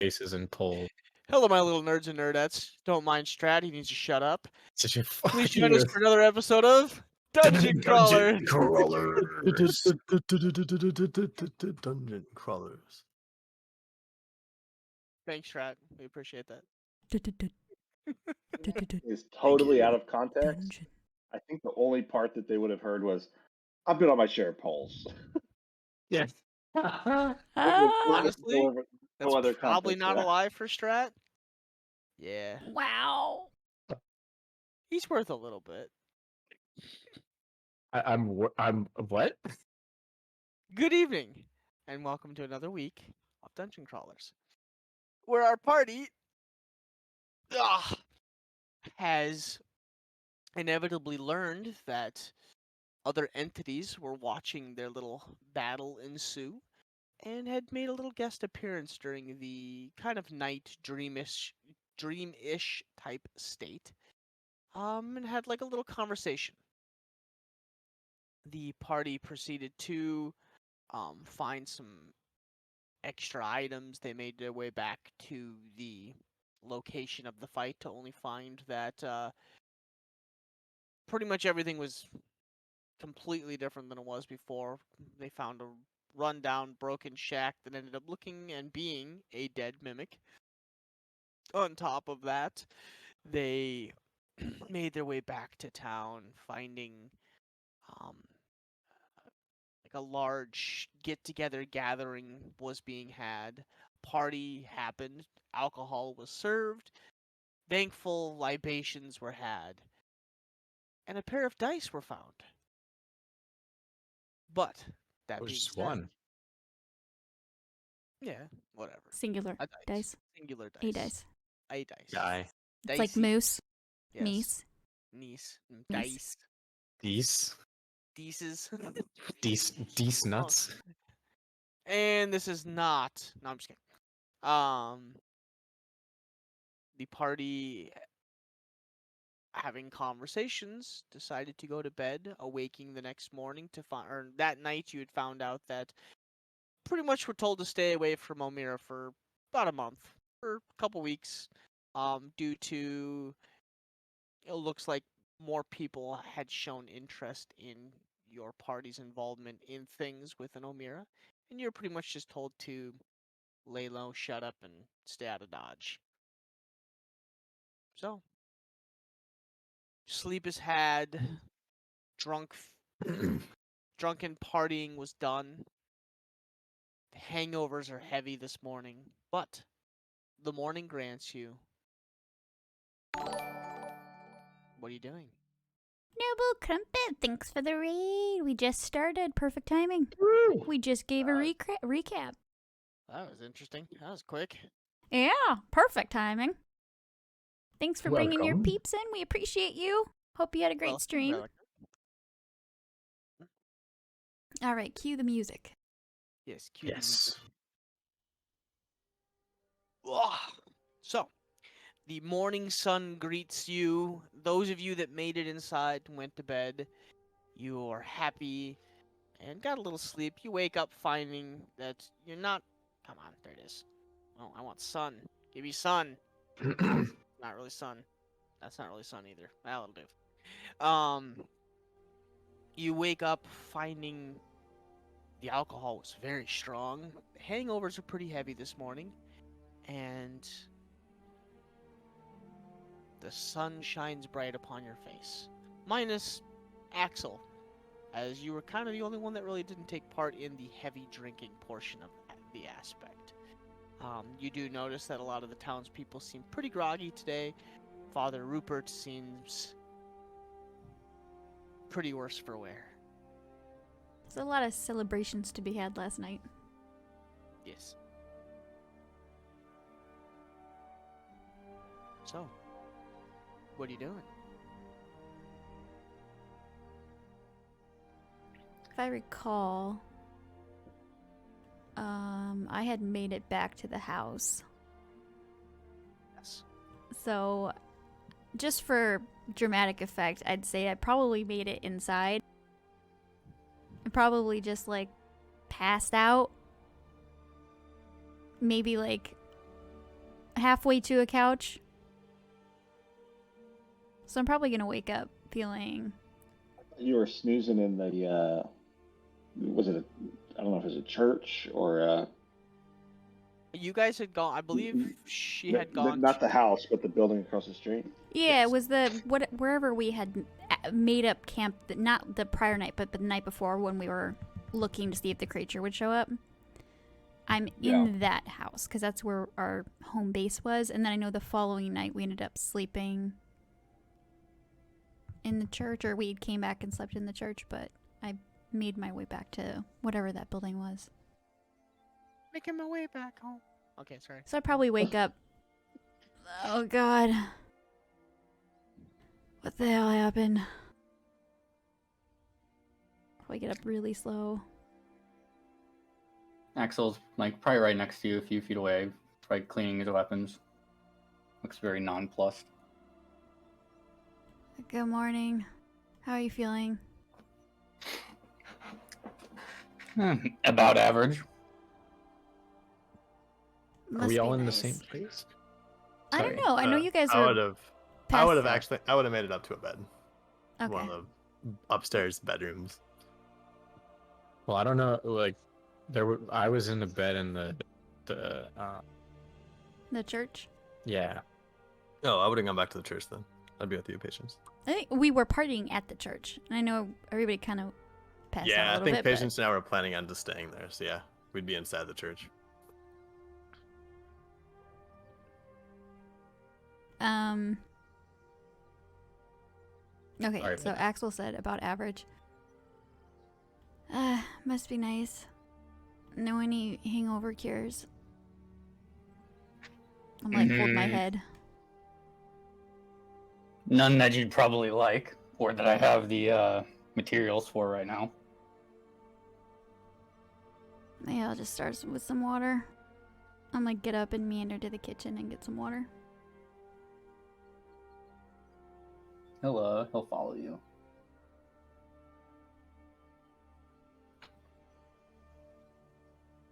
faces and pull. Hello, my little nerds and nerdettes. Don't mind Strat, he needs to shut up. Such a Please fucking join us for another episode of Dungeon dungeon Crawler. crawlers. Dungeon crawlers. Thanks, Strat. We appreciate that. Is totally you. out of context. I think the only part that they would have heard was, "I've been on my share of polls." Yes. Honestly, no that's other probably context not for a that. lie for Strat. Yeah, Wow. he's worth a little bit. I'm what? Good evening, and welcome to another week of Dungeon Crawlers, where our party has inevitably learned that other entities were watching their little battle ensue and had made a little guest appearance during the kind of night dreamish type state, and had like a little conversation. The party proceeded to find some extra items. They made their way back to the location of the fight to only find that pretty much everything was completely different than it was before. They found a rundown, broken shack that ended up looking and being a dead mimic. On top of that, they made their way back to town, finding like a large get-together gathering was being had. Party happened. Alcohol was served. Thankful libations were had. And a pair of dice were found. But that being Just said, one. yeah, whatever. Singular. A Dice. Singular dice. A dice. A dice. Guy. It's like Dicey. moose. Yes. Meese. Niece. Niece. Dice. These. Dices. These nuts. And this is not. No, I'm just kidding. The party, having conversations, decided to go to bed, awaking the next morning to find, or that night you had found out that pretty much were told to stay away from Omira for about a month, or a couple weeks, due to, it looks like more people had shown interest in your party's involvement in things with an Omira, and you're pretty much just told to lay low, shut up, and stay out of Dodge. So, sleep is had, drunken partying was done. The hangovers are heavy this morning, but the morning grants you. What are you doing? Noble Crumpet, thanks for the raid. We just started. Perfect timing. We just gave a recap. That was interesting. That was quick. Yeah, perfect timing. Thanks for bringing your Welcome. peeps in. We appreciate you. Hope you had a great stream. All right, cue the music. Yes, cue the Yes. music. So, the morning sun greets you. Those of you that made it inside and went to bed, you are happy and got a little sleep. You wake up finding that you're not. Come on, there it is. Oh, I want sun. Give me sun. Not really sun. That's not really sun either. That'll do. You wake up finding the alcohol was very strong. The hangovers are pretty heavy this morning, and the sun shines bright upon your face. Minus Axel, as you were kind of the only one that really didn't take part in the heavy drinking portion of the aspect. You do notice that a lot of the townspeople seem pretty groggy today. Father Rupert seems pretty worse for wear. There's a lot of celebrations to be had last night. Yes. So, what are you doing? If I recall, I had made it back to the house. Yes. So, just for dramatic effect, I'd say I probably made it inside. I probably just, like, passed out. Maybe, like, halfway to a couch. So I'm probably gonna wake up feeling. You were snoozing in the, was it I don't know if it was a church or You guys had gone. I believe she had gone. not the house, but the building across the street. Yeah, Yes. it was wherever we had made up camp, not the prior night, but the night before when we were looking to see if the creature would show up. I'm in that house because that's where our home base was, and then I know the following night we ended up sleeping in the church, or we came back and slept in the church, but I made my way back to whatever that building was. Making my way back home. Okay, sorry. So I probably wake up. Oh God. What the hell happened? I get up really slow. Axel's like probably right next to you, a few feet away, probably cleaning his weapons. Looks very nonplussed. Good morning. How are you feeling? About average. Are Must we be all in the nice. same place? I don't Sorry. know. I know you guys I are. would have. I passed would have out. I would have made it up to a bed. Okay. One of the upstairs bedrooms. Well, I don't know. Like, I was in the bed in the The church. yeah. Oh, I would have gone back to the church then. I'd be with you, Patience. I think we were partying at the church, and I know everybody kind of passed out a Yeah, I little think bit. but- Patience and I were planning on just staying there. So yeah, we'd be inside the church. Okay, Sorry, so but- Axel said about average. Must be nice. Know any hangover cures? I'm like, hold my head. None that you'd probably like, or that I have the materials for right now. Yeah, I'll just start with some water. I'm like, get up and meander to the kitchen and get some water. He'll follow you.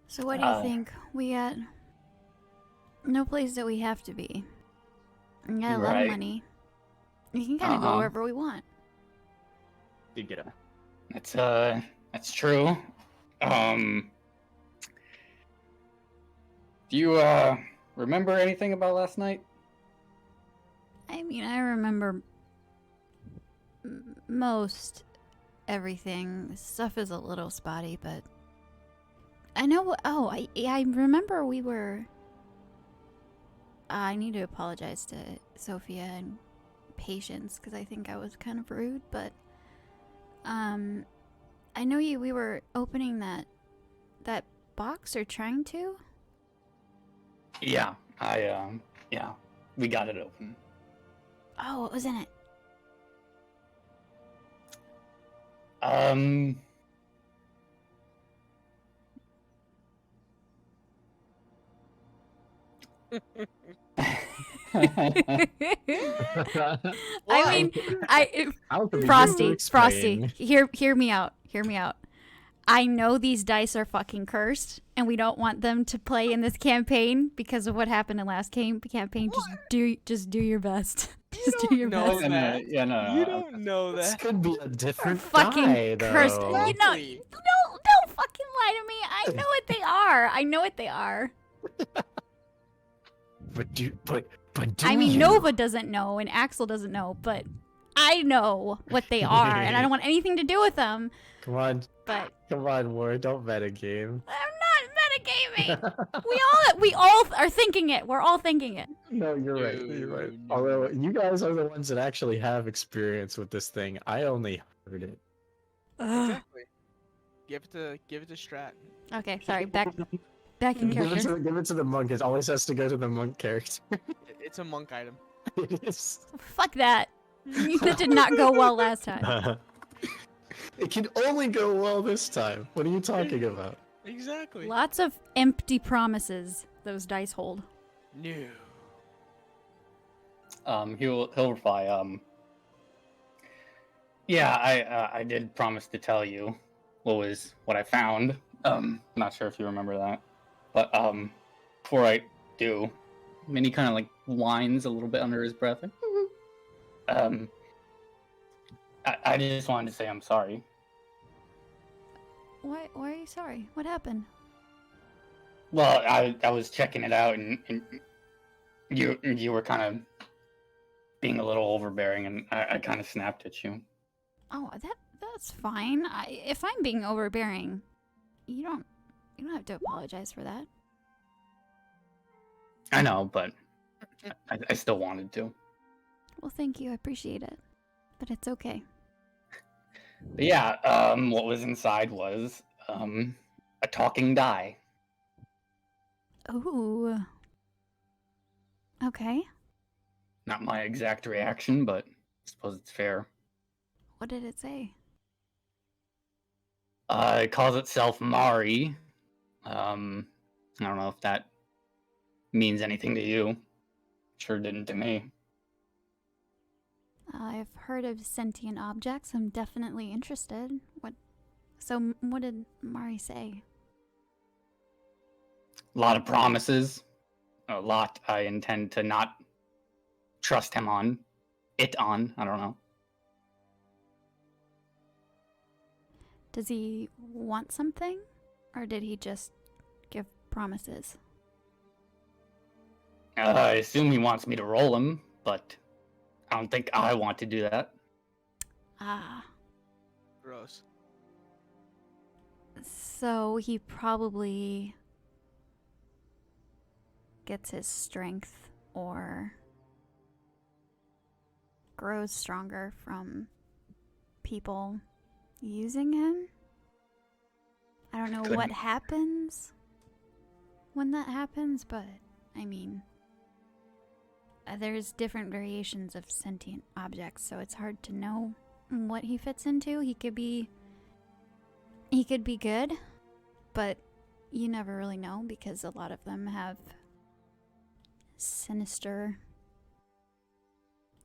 So what do you think? We got no place that we have to be. We got a lot of Right. money. We can kind of go wherever we want. Yeah. That's true. Do you remember anything about last night? I mean, I remember most everything. Stuff is a little spotty, but I know. Oh, I remember we were. I need to apologize to Sophia and Patience because I think I was kind of rude, but I know we were opening that box or trying to. Yeah, yeah, we got it open. Oh, what was in it? I mean, How could we Frosty, just Frosty, explain? hear me out. Hear me out. I know these dice are fucking cursed, and we don't want them to play in this campaign because of what happened in last campaign. Just do your best. Just do your know best. that. Yeah, no. You don't know This that. could be a different Fucking die, cursed. though. You know, Exactly. don't fucking lie to me. I know what they are. I know what they are. But do I mean, you? Nova doesn't know, and Axel doesn't know, but I know what they are, and I don't want anything to do with them. Come on, But Ward, don't metagame. I'm not metagaming. we all are thinking it. We're all thinking it. No, you're right. You're right. No. Although you guys are the ones that actually have experience with this thing, I only heard it. Exactly. Give it to Strat. Okay, sorry. Back in Give character. it to the monk. It always has to go to the monk character. It's a monk item. It is. Fuck that. That did not go well last time. It can only go well this time. What are you talking about? Exactly. Lots of empty promises those dice hold. No. He'll reply. Yeah, I did promise to tell you what I found. Not sure if you remember that, but before I do, And then he kind of like whines a little bit under his breath. Like, I just wanted to say I'm sorry. Why are you sorry? What happened? Well, I was checking it out, and you were kind of being a little overbearing, and I kind of snapped at you. Oh, that's fine. If I'm being overbearing, you don't have to apologize for that. I know, but I still wanted to. Well, thank you. I appreciate it. But it's okay. But yeah, what was inside was a talking die. Ooh. Okay. Not my exact reaction, but I suppose it's fair. What did it say? It calls itself Mari. I don't know if that means anything to you. Sure didn't to me. I've heard of sentient objects. I'm definitely interested. What did Mari say? A lot of promises. A lot I intend to not trust him on. It on. I don't know. Does he want something? Or did he just give promises? I assume he wants me to roll him, but I don't think I want to do that. Ah. Gross. So he probably gets his strength or grows stronger from people using him. I don't know Could what be. happens when that happens, but I mean, there's different variations of sentient objects, so it's hard to know what he fits into. He could be good, but you never really know because a lot of them have sinister.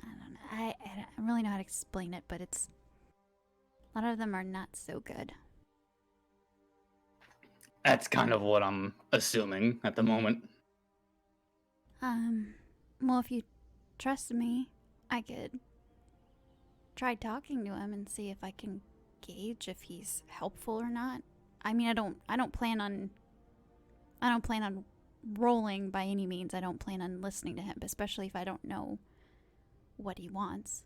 I don't know. I don't really know how to explain it, but a lot of them are not so good. That's kind of what I'm assuming at the moment. Well, if you trust me, I could try talking to him and see if I can gauge if he's helpful or not. I mean, I don't plan on rolling by any means. I don't plan on listening to him, especially if I don't know what he wants.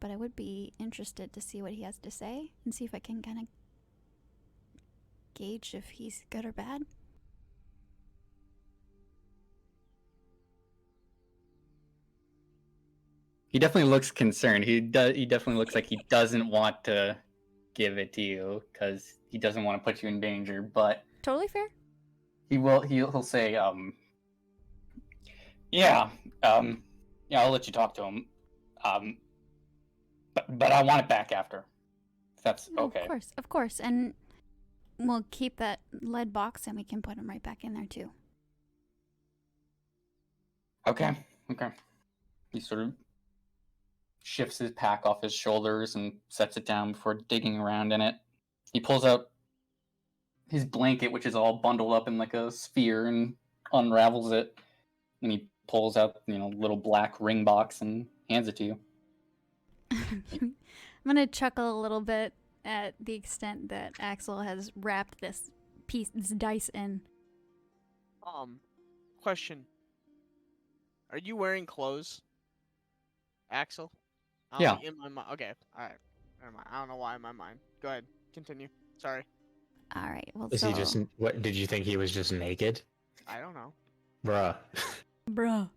But I would be interested to see what he has to say and see if I can kind of gauge if he's good or bad. He definitely looks concerned. He definitely looks like he doesn't want to give it to you because he doesn't want to put you in danger. But Totally fair. he'll say, yeah, I'll let you talk to him. But I want it back after. If that's No, okay. Of course. And we'll keep that lead box and we can put him right back in there too. Okay. He sort of shifts his pack off his shoulders and sets it down before digging around in it. He pulls out his blanket, which is all bundled up in like a sphere, and unravels it. And he pulls out, little black ring box and hands it to you. I'm gonna chuckle a little bit at the extent that Axel has wrapped this dice in. Question. Are you wearing clothes, Axel? Yeah. In my mind. Okay. All right. Never mind. I don't know why in my mind. Go ahead. Continue. Sorry. All right. Well, Is he just? What did you think he was just naked, I don't know. bruh? bruh?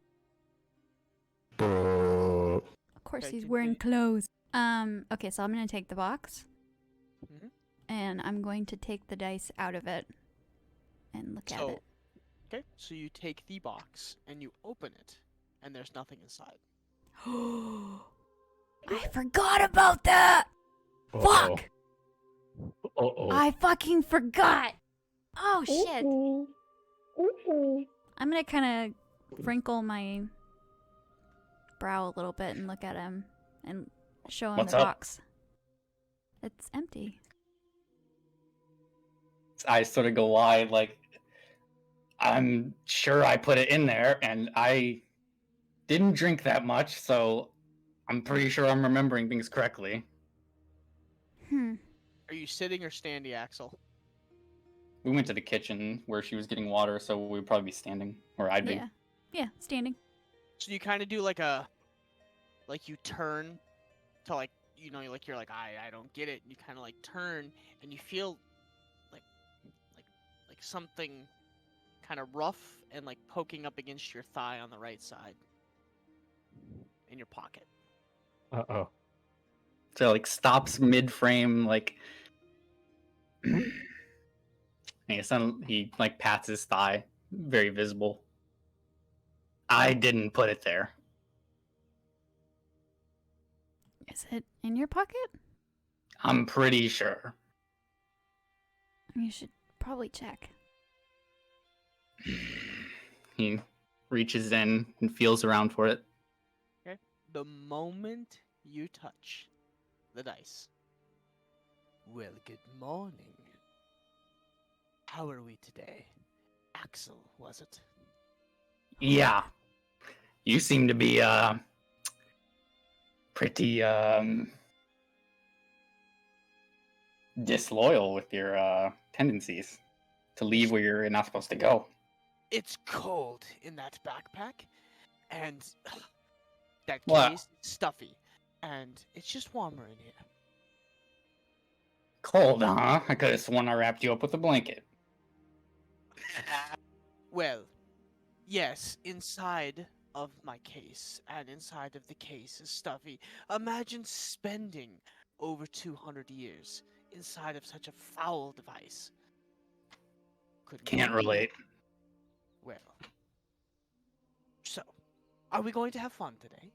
Bruh. Of course, Okay, he's wearing clothes. Okay, so I'm gonna take the box, Mhm. and I'm going to take the dice out of it and look at it. Okay. So you take the box and you open it, and there's nothing inside. I forgot about that. Uh-oh. Fuck! Uh-oh. I fucking forgot. Oh shit! I'm gonna kind of wrinkle my brow a little bit and look at him and show him What's the up? box. It's empty. His eyes sort of go wide, like, I'm sure I put it in there, and I didn't drink that much, so I'm pretty sure I'm remembering things correctly. Are you sitting or standing, Axel? We went to the kitchen where she was getting water, so we'd probably be standing, or I'd be. Yeah. Yeah, standing. So you kind of do like you turn to like, you're like, I don't get it. And you kind of like turn and you feel like something kind of rough and like poking up against your thigh on the right side in your pocket. Uh-oh. So like stops mid-frame, like he like pats his thigh, very visible. I didn't put it there. Is it in your pocket? I'm pretty sure. You should probably check. He reaches in and feels around for it. Okay. The moment you touch the dice. Well, good morning. How are we today? Axel, was it? Yeah. You seem to be pretty disloyal with your tendencies to leave where you're not supposed to go. It's cold in that backpack, and that What? case is stuffy, and it's just warmer in here. Cold, huh? I could have sworn I wrapped you up with a blanket. Well, yes, inside of my case, and inside of the case is stuffy. Imagine spending over 200 years inside of such a foul device. Couldn't Can't believe it. relate. Well, so, are we going to have fun today?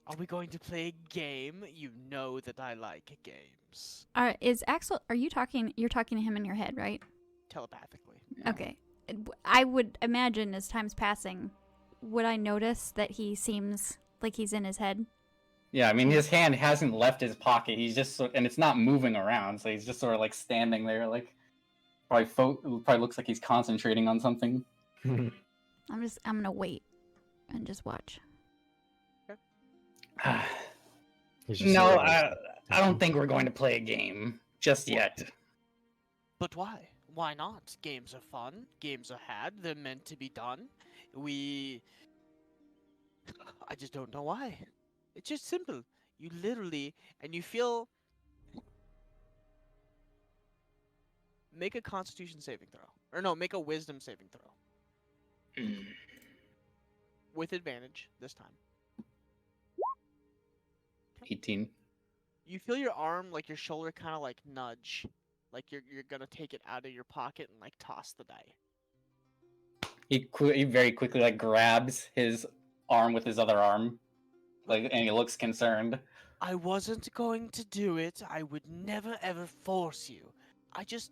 Are we going to play a game? You know that I like games. Is Axel? Are you talking? You're talking to him in your head, right? Telepathically. Yeah. Okay. I would imagine as time's passing, would I notice that he seems like he's in his head? Yeah, I mean, his hand hasn't left his pocket. He's just, and it's not moving around, so he's just sort of like standing there, like probably looks like he's concentrating on something. I'm gonna wait and just watch. He's just No, sitting I don't think we're going to play a game just yet. But why? Why not? Games are fun. Games are had. They're meant to be done. I just don't know why. It's just simple. You literally, and you feel... Make a Constitution saving throw. Or no, make a Wisdom saving throw. With advantage this time. 18. You feel your arm, like your shoulder, kind of like nudge. Like you're gonna take it out of your pocket and like toss the die. He very quickly like grabs his arm with his other arm, like, and he looks concerned. I wasn't going to do it. I would never ever force you. I just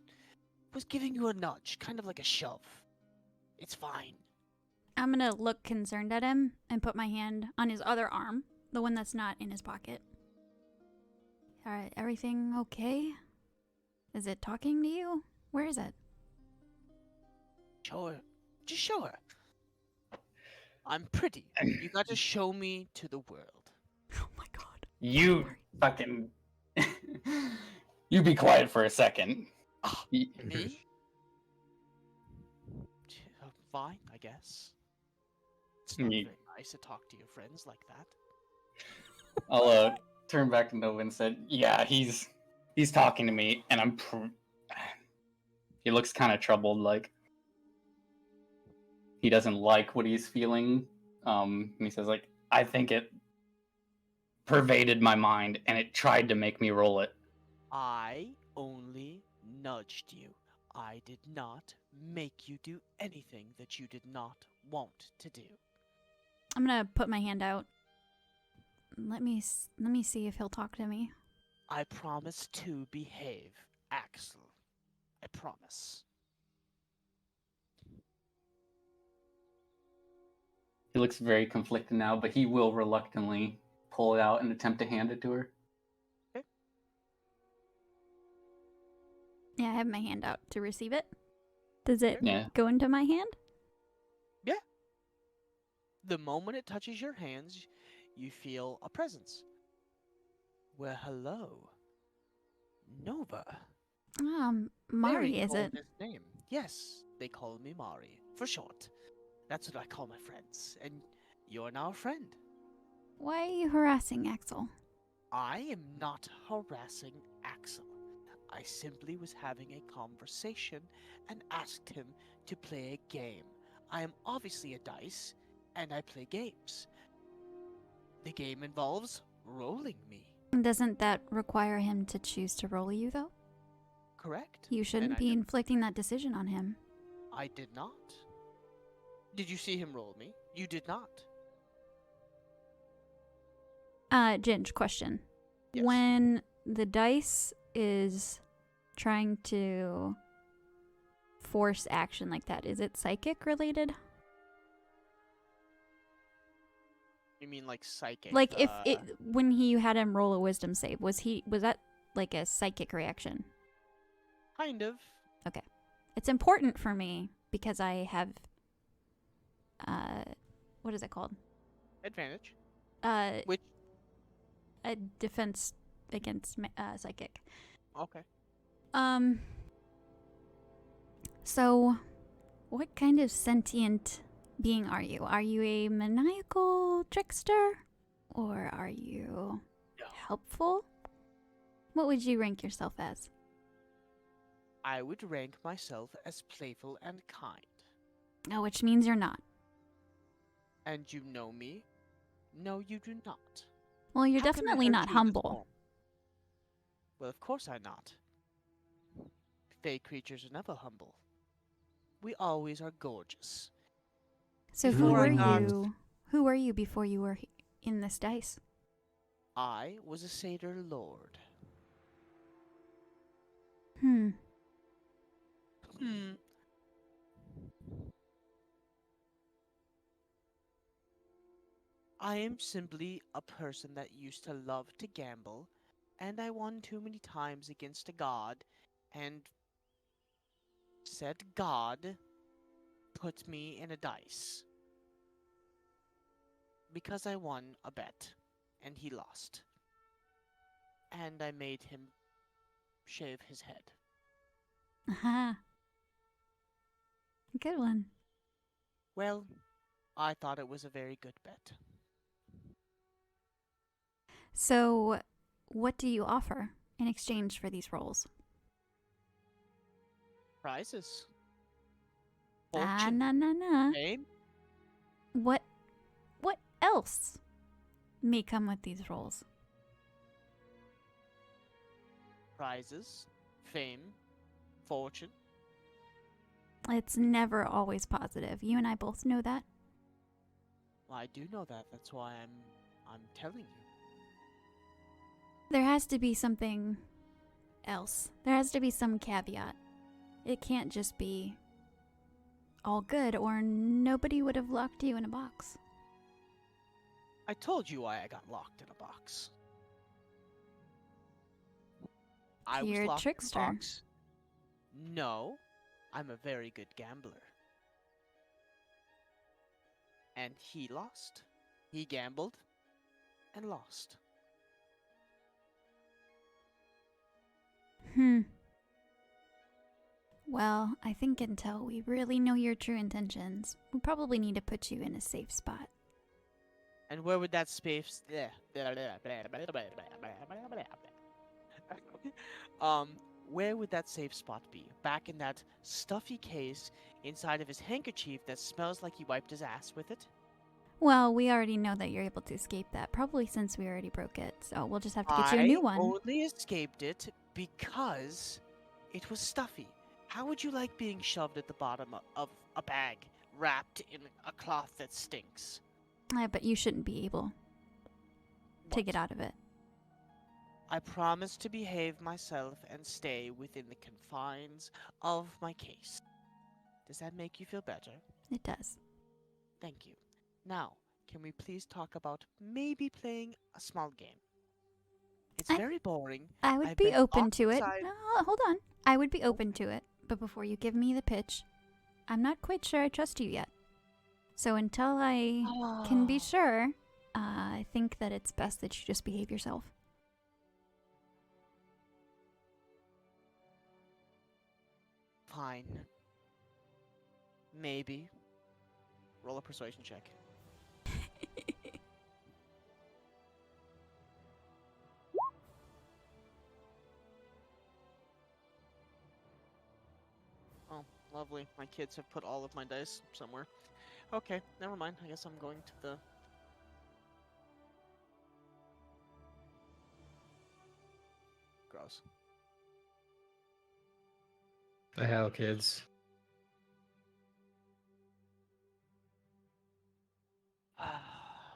was giving you a nudge, kind of like a shove. It's fine. I'm gonna look concerned at him and put my hand on his other arm, the one that's not in his pocket. Alright, everything okay? Is it talking to you? Where is it? Show her. Just show her. I'm pretty. You got to show me to the world. Oh my god. You fucking... You be quiet for a second. Ah, Y- me? Fine, I guess. It's not Ye- very nice to talk to your friends like that. I'll turn back to Nova and said, "Yeah, he's talking to me, and he looks kind of troubled, like he doesn't like what he's feeling." And he says, "Like, I think it pervaded my mind, and it tried to make me roll it." I only nudged you. I did not make you do anything that you did not want to do. I'm gonna put my hand out. Let me see if he'll talk to me. I promise to behave, Axel. I promise. He looks very conflicted now, but he will reluctantly pull it out and attempt to hand it to her. Yeah, I have my hand out to receive it. Does it Yeah. go into my hand? The moment it touches your hands, you feel a presence. Well, hello. Nova. Mari, Very is it? gorgeous name. Yes, they call me Mari, for short. That's what I call my friends, and you're now a friend. Why are you harassing Axel? I am not harassing Axel. I simply was having a conversation and asked him to play a game. I am obviously a dice, and I play games. The game involves rolling me, Doesn't that require him to choose to roll you, though? correct? You shouldn't And be inflicting that decision on him. I did not. Did you see him roll me? You did not. Ginge, question. Yes. When the dice is trying to force action like that, is it psychic related? You mean like psychic? Like if when you had him roll a wisdom save, was that like a psychic reaction? Kind of. It's important for me because I have what is it called? Advantage. A Which? defense against psychic. Okay. So what kind of sentient being are you? Are you a maniacal trickster? Or are you helpful? What would you rank yourself as? I would rank myself as playful and kind. Oh, which means you're not. And you know me? No, you do not. Well, you're How can I definitely hurt not you this humble. long? Well, of course I'm not. Fey creatures are never humble. We always are gorgeous. So who Before were I got- you? Who were you before you were in this dice? I was a satyr lord. Hmm. I am simply a person that used to love to gamble, and I won too many times against a god, and said god put me in a dice. Because I won a bet, and he lost. And I made him shave his head. Aha. Good one. Well, I thought it was a very good bet. So, what do you offer in exchange for these rolls? Prizes. Ah, Fortune. nah. Fame. What else may come with these rolls? Prizes. Fame. Fortune. It's never always positive. You and I both know that. Well, I do know that. That's why I'm telling you. There has to be something else. There has to be some caveat. It can't just be all good, or nobody would have locked you in a box. I told you why I got locked in a box. I was You're a locked trickster. in a box. No, I'm a very good gambler. And he lost. He gambled and lost. Well, I think until we really know your true intentions, we probably need to put you in a safe spot. And where would that space where would that safe spot be? Back in that stuffy case inside of his handkerchief that smells like he wiped his ass with it? Well, we already know that you're able to escape that, probably since we already broke it, so we'll just have to get you a new one. I only escaped it because it was stuffy. How would you like being shoved at the bottom of a bag wrapped in a cloth that stinks? But you shouldn't be able to What? get out of it. I promise to behave myself and stay within the confines of my case. Does that make you feel better? It does. Thank you. Now, can we please talk about maybe playing a small game? It's I- very boring. I would I've be been open off to it. side- Hold on. I would be open to it. But before you give me the pitch, I'm not quite sure I trust you yet. So until I can be sure, I think that it's best that you just behave yourself. Fine. Maybe. Roll a persuasion check. Oh, lovely. My kids have put all of my dice somewhere. Okay, never mind. I guess I'm going to the... Gross. The hell, kids.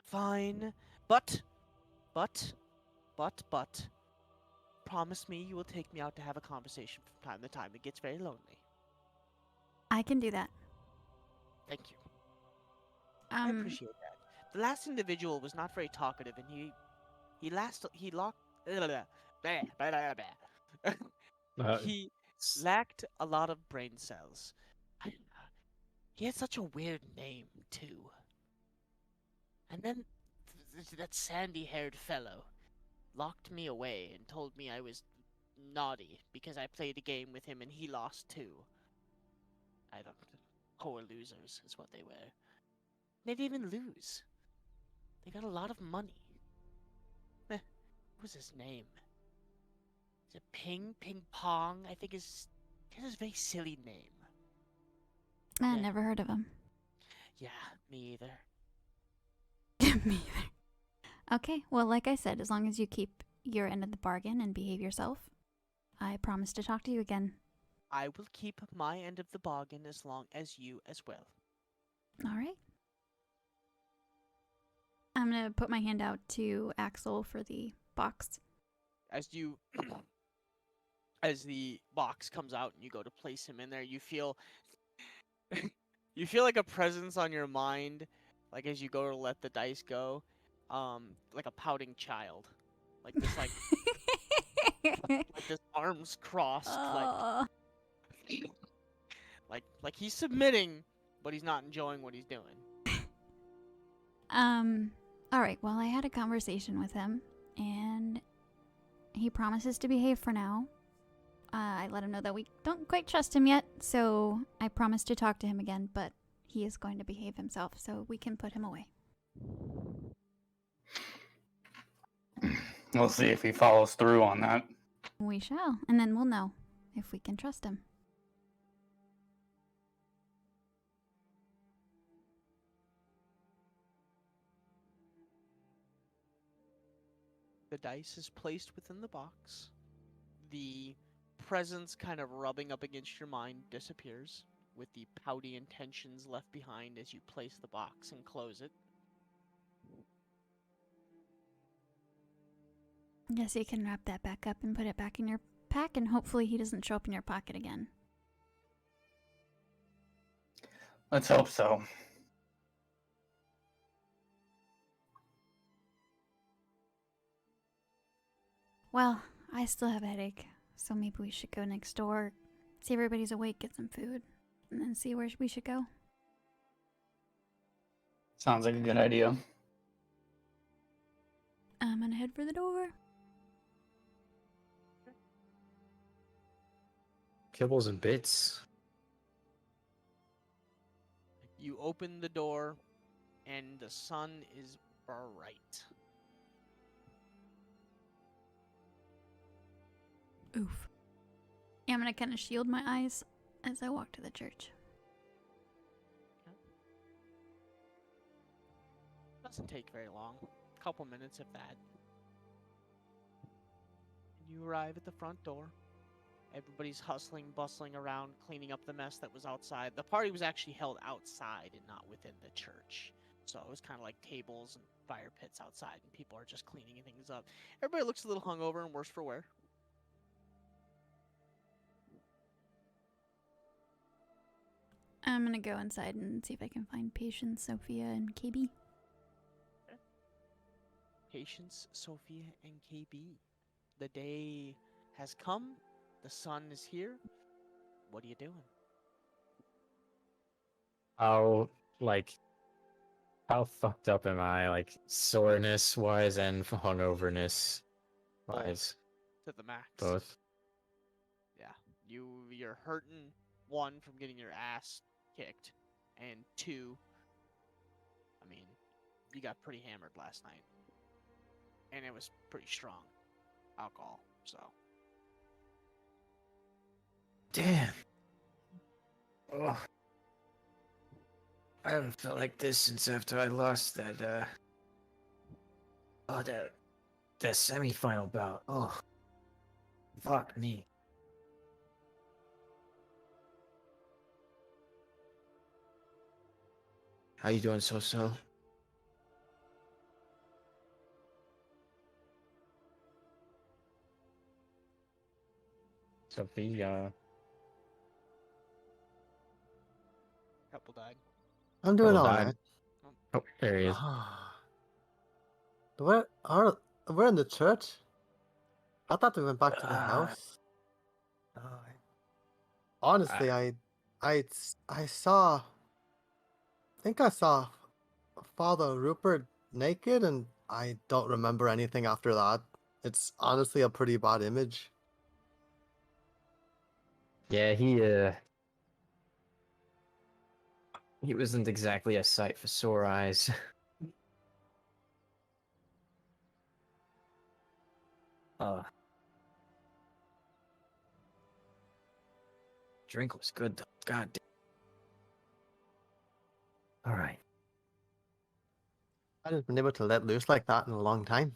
Fine. But, promise me you will take me out to have a conversation from time to time. It gets very lonely. I can do that. Thank you. I Um, appreciate that. The last individual was not very talkative, and he he lacked a lot of brain cells. He had such a weird name too. And then that sandy-haired fellow locked me away and told me I was naughty because I played a game with him and he lost too. I don't. Poor losers is what they were. They didn't even lose. They got a lot of money. What was his name? Is it Ping Pong? I think is. He has a very silly name. I Yeah. never heard of him. Yeah, me either. Me either. Okay, well, like I said, as long as you keep your end of the bargain and behave yourself, I promise to talk to you again. I will keep my end of the bargain as long as you as well. All right. I'm gonna put my hand out to Axel for the box. As you as the box comes out and you go to place him in there, you feel you feel like a presence on your mind, like as you go to let the dice go, like a pouting child, like this, like this arms crossed, Oh. like he's submitting, but he's not enjoying what he's doing. All right. Well, I had a conversation with him, and he promises to behave for now. I let him know that we don't quite trust him yet, so I promised to talk to him again, but he is going to behave himself, so we can put him away. We'll see if he follows through on that. We shall, and then we'll know if we can trust him. The dice is placed within the box. The presence kind of rubbing up against your mind disappears, with the pouty intentions left behind as you place the box and close it. Yes, you can wrap that back up and put it back in your pack, and hopefully he doesn't show up in your pocket again. Let's hope so. Well, I still have a headache, so maybe we should go next door, see if everybody's awake, get some food, and then see where we should go. Sounds like a good idea. I'm gonna head for the door. Kibbles and bits. You open the door, and the sun is bright. Oof. Yeah, I'm gonna kind of shield my eyes as I walk to the church. Doesn't take very long. A couple minutes, if that. And you arrive at the front door. Everybody's hustling, bustling around, cleaning up the mess that was outside. The party was actually held outside and not within the church. So it was kind of like tables and fire pits outside, and people are just cleaning things up. Everybody looks a little hungover and worse for wear. I'm gonna go inside and see if I can find Patience, Sophia, and KB. Patience, Sophia, and KB. The day has come. The sun is here. What are you doing? how like how fucked up am I? Like soreness wise and hungoverness wise, To the max. both. Yeah. You're hurting, one, from getting your ass kicked, and two, I mean, you got pretty hammered last night. And it was pretty strong alcohol, so. Damn. Oh. I haven't felt like this since after I lost that that semi-final bout. Oh. Fuck me. How you doing, so? Sophia. Couple died. I'm doing Couple all died. right. Oh, there he is. We're in the church. I thought we went back to the house. Honestly, I saw. I think I saw Father Rupert naked, and I don't remember anything after that. It's honestly a pretty bad image. Yeah, he wasn't exactly a sight for sore eyes. Drink was good though. God damn. All right. I haven't been able to let loose like that in a long time.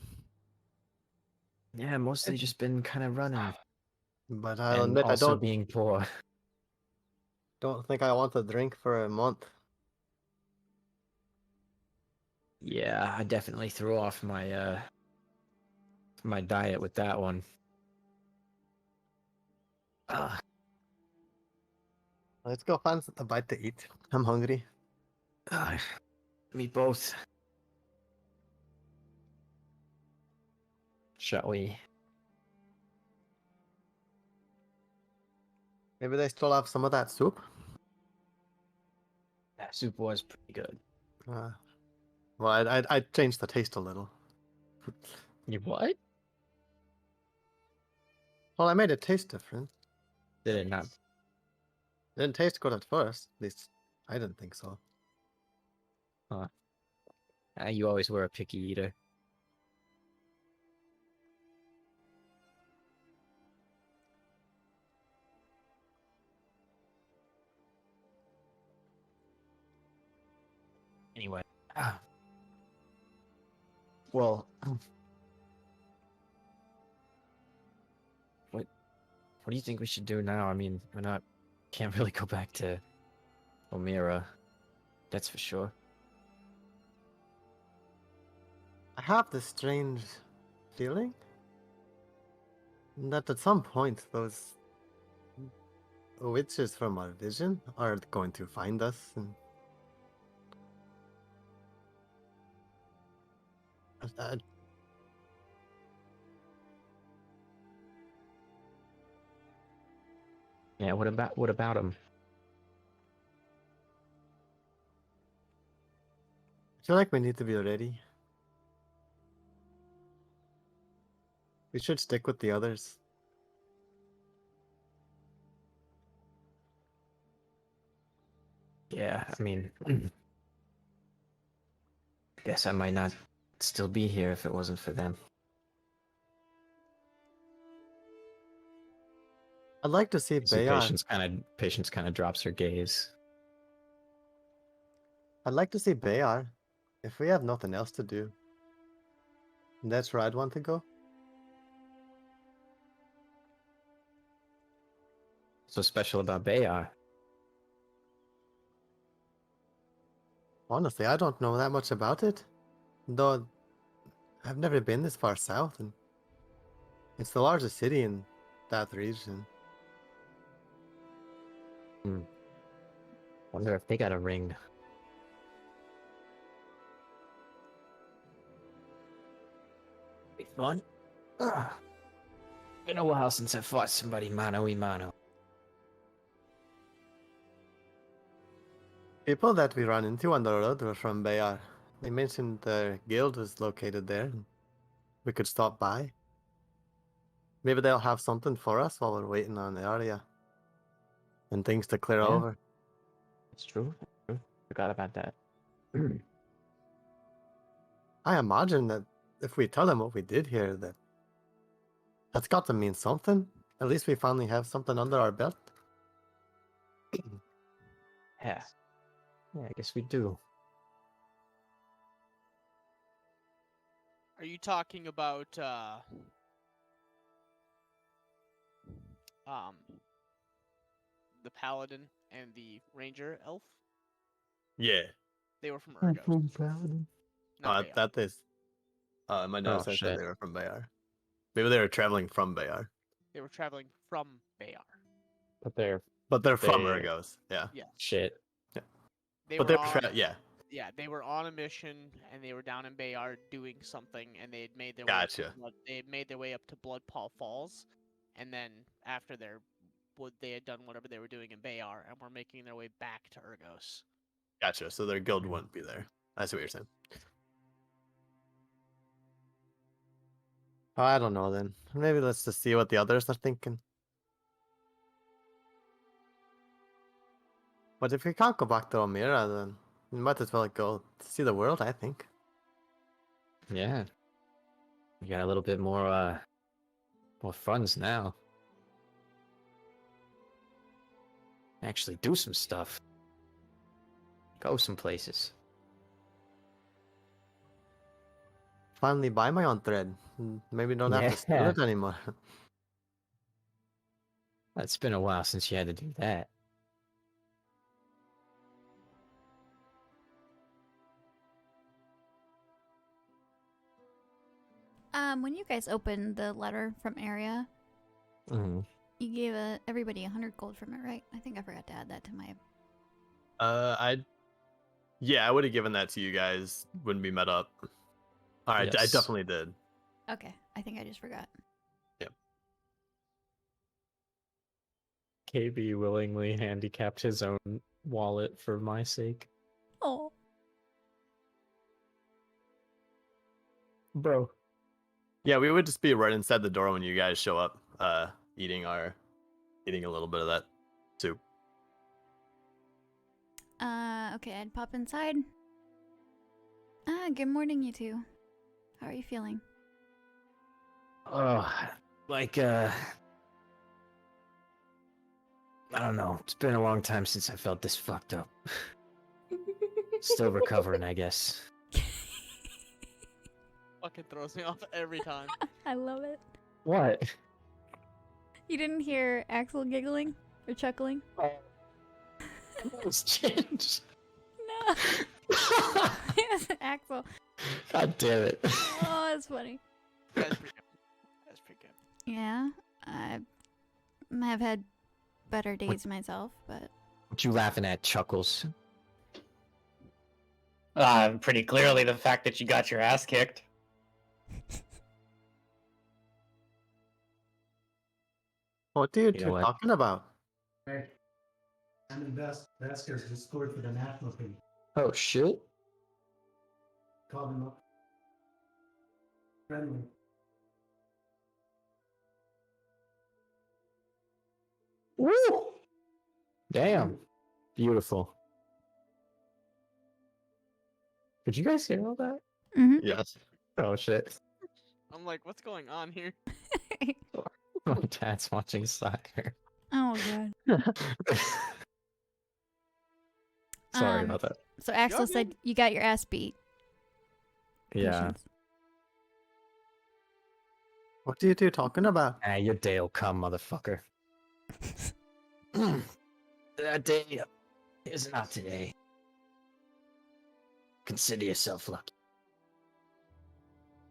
Yeah, mostly just been kind of running But I'll and admit, I also being poor. don't think I want to drink for a month. Yeah, I definitely threw off my diet with that one. Let's go find a bite to eat. I'm hungry. Me both. Shall we? Maybe they still have some of that soup. That soup was pretty good. Well, I'd change the taste a little. You what? Well, I made it taste different. Did it not? It didn't taste good at first. At least I didn't think so. You always were a picky eater. Anyway. Well, what do you think we should do now? I mean, can't really go back to Omira. That's for sure. I have this strange feeling that at some point those witches from our vision are going to find us. And Yeah, what about him? I feel like we need to be ready. We should stick with the others. Yeah, I mean, guess I might not still be here if it wasn't for them. I'd like to see So Bayar. Patience kind of drops her gaze. I'd like to see Bayar. If we have nothing else to do, that's where I'd want to go. So special about Bayar. Honestly, I don't know that much about it. Though I've never been this far south, and it's the largest city in that region. Wonder if they got a ring. Be fun. Been a while since I fought somebody mano a mano. People that we ran into on the road were from Bayar. They mentioned their guild was located there. We could stop by. Maybe they'll have something for us while we're waiting on the area. And things to clear Yeah. over. It's true. Forgot about that. I imagine that if we tell them what we did here, that's got to mean something. At least we finally have something under our belt. Yeah. Yeah, I guess we do. Are you talking about the paladin and the ranger elf? Yeah. They were from Urgos. Not Bayar. That is. My notes said shit. they were from Bayar. Maybe they were traveling from Bayar, They were traveling from Bayar. But they're but they're from They- Urgos. Yeah. Yeah. shit. They But were they're on, yeah. yeah, they were on a mission and they were down in Bayard doing something, and they had made their Gotcha. they had made their way up to Bloodpaw Falls, and then after they had done whatever they were doing in Bayar, and were making their way back to Urgos. Gotcha. So their guild wouldn't be there. I see what you're saying. I don't know then. Maybe let's just see what the others are thinking. But if we can't go back to Almira, then we might as well go see the world, I think. Yeah. We got a little bit more funds now. Actually do some stuff. Go some places. Finally buy my own thread. Maybe don't have to steal Yeah. it anymore. It's been a while since you had to do that. When you guys opened the letter from Area, Mm-hmm. you gave everybody 100 gold from it, right? I think I forgot to add that to my. I would have given that to you guys when we met up. All right, I Yes. definitely did. Okay, I think I just forgot. KB willingly handicapped his own wallet for my sake. Oh. Bro. Yeah, we would just be right inside the door when you guys show up, eating a little bit of that soup. Okay, I'd pop inside. Good morning, you two. How are you feeling? Oh, like, I don't know. It's been a long time since I felt this fucked up. Still recovering, I guess. Fucking throws me off every time. I love it. What? You didn't hear Axel giggling or chuckling? It's changed. No. It was Axel. God damn it. Oh, that's funny. That's pretty good. That's pretty good. Yeah, I have had better days myself, but What you laughing at, Chuckles? Pretty clearly the fact that you got your ass kicked. What are you You two know what? talking about? Hey, Simon Vasquez just scored for the national team. Oh, shit. Called him up. Friendly. Woo! Damn. Beautiful. Did you guys hear all that? mm-hmm. Yes. Oh, shit. I'm like, what's going on here? My dad's watching soccer. Oh god. Sorry Um, about that. So Axel You're said you got your ass beat. Yeah. Patience. What are you two talking about? Ah, your day'll come, motherfucker. That day is not today. Consider yourself lucky.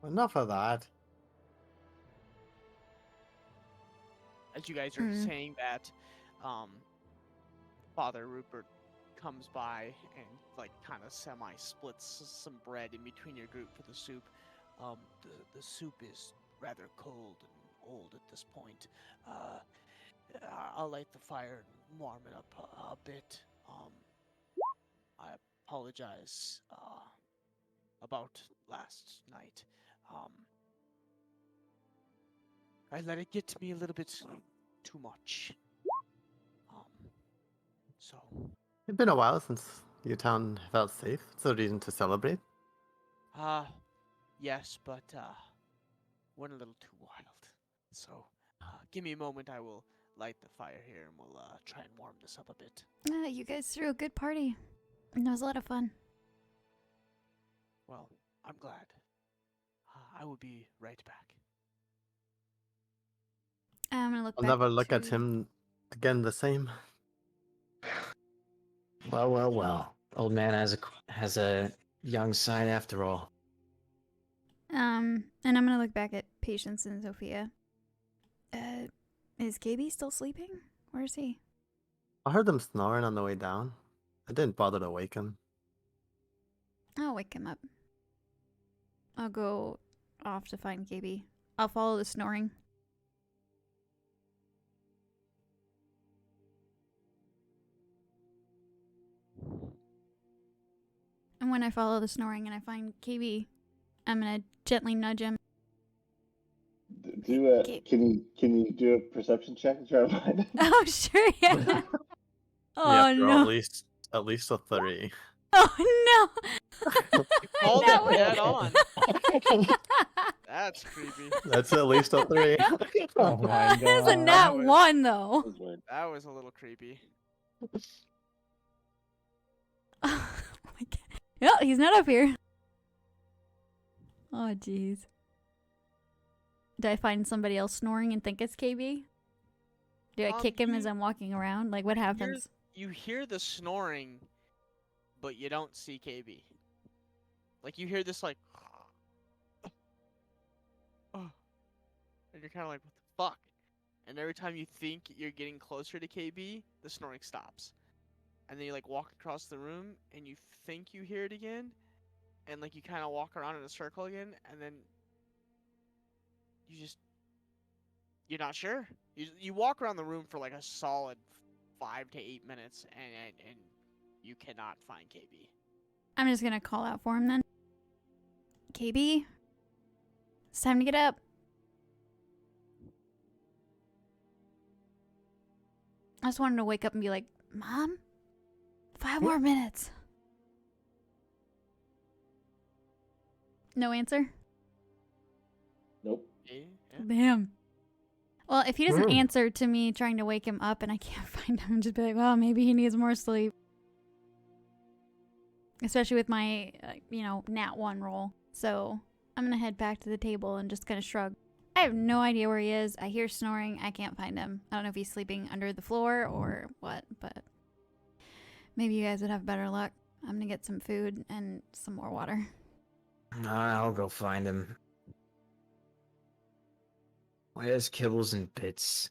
Enough of that. As you guys are Mm. saying that, Father Rupert comes by and like kind of semi splits some bread in between your group for the soup. The soup is rather cold and old at this point. I'll light the fire and warm it up a bit. I apologize about last night. I let it get to me a little bit too much. So It's been a while since your town felt safe. It's a reason to celebrate. yes, but went a little too wild. So give me a moment. I will light the fire here, and we'll try and warm this up a bit. You guys threw a good party. And it was a lot of fun. Well, I'm glad. I will be right back. I'm gonna look I'll back never look at to- him again the same. Well, well, well. Old man has a young side after all. And I'm gonna look back at Patience and Sophia. Is KB still sleeping? Where is he? I heard him snoring on the way down. I didn't bother to wake him. I'll wake him up. I'll go off to find KB. I'll follow the snoring. And when I follow the snoring and I find KB, I'm gonna gently nudge him. Do a Okay. can you do a perception check to try to find it? Oh sure, yeah. You Oh have to roll no. at least a 3. Oh no. Called That it dead was- on. That's creepy. That's at least a 3. Oh my That's a god. nat was- one though. That was weird. That was a little creepy. Oh my god. Well, he's not up here. Oh jeez. Did I find somebody else snoring and think it's KB? Do I kick him as you- I'm walking around? Like what happens? You hear the snoring, but you don't see KB. Like you hear this like, and you're kind of like, what the fuck? And every time you think you're getting closer to KB, the snoring stops. And then you like walk across the room, and you think you hear it again, and like you kind of walk around in a circle again, and then you're not sure. You walk around the room for like a solid 5 to 8 minutes, and you cannot find KB. I'm just gonna call out for him then. KB, it's time to get up. I just wanted to wake up and be like, Mom, 5 more minutes. No answer? Nope. Yeah. Damn. Well, if he doesn't Mm. answer to me trying to wake him up and I can't find him, just be like, well, maybe he needs more sleep. Especially with my, nat 1 roll. So I'm going to head back to the table and just kind of shrug. I have no idea where he is. I hear snoring. I can't find him. I don't know if he's sleeping under the floor or what, but maybe you guys would have better luck. I'm going to get some food and some more water. I'll go find him. Where's Kibbles and Bits?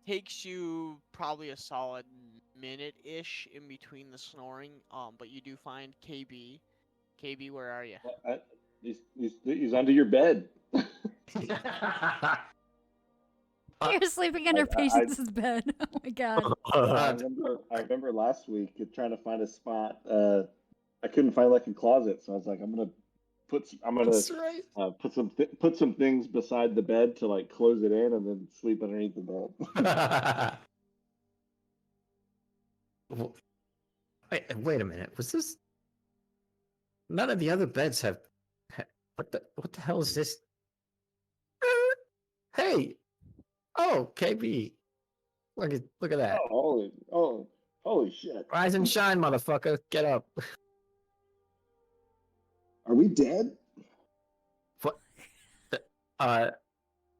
Takes you probably a solid minute-ish in between the snoring, but you do find KB. KB, where are you? He's under your bed. You're sleeping under I- Patience's bed. Oh my god. I remember last week trying to find a spot. I couldn't find like a closet, so I was like, I'm gonna That's right. put some things beside the bed to like close it in, and then sleep underneath the bed. Wait a minute. Was this? None of the other beds have. What the hell is this? Hey! Oh, KB. Look at that. Holy shit! Rise and shine, motherfucker. Get up. Are we dead? What?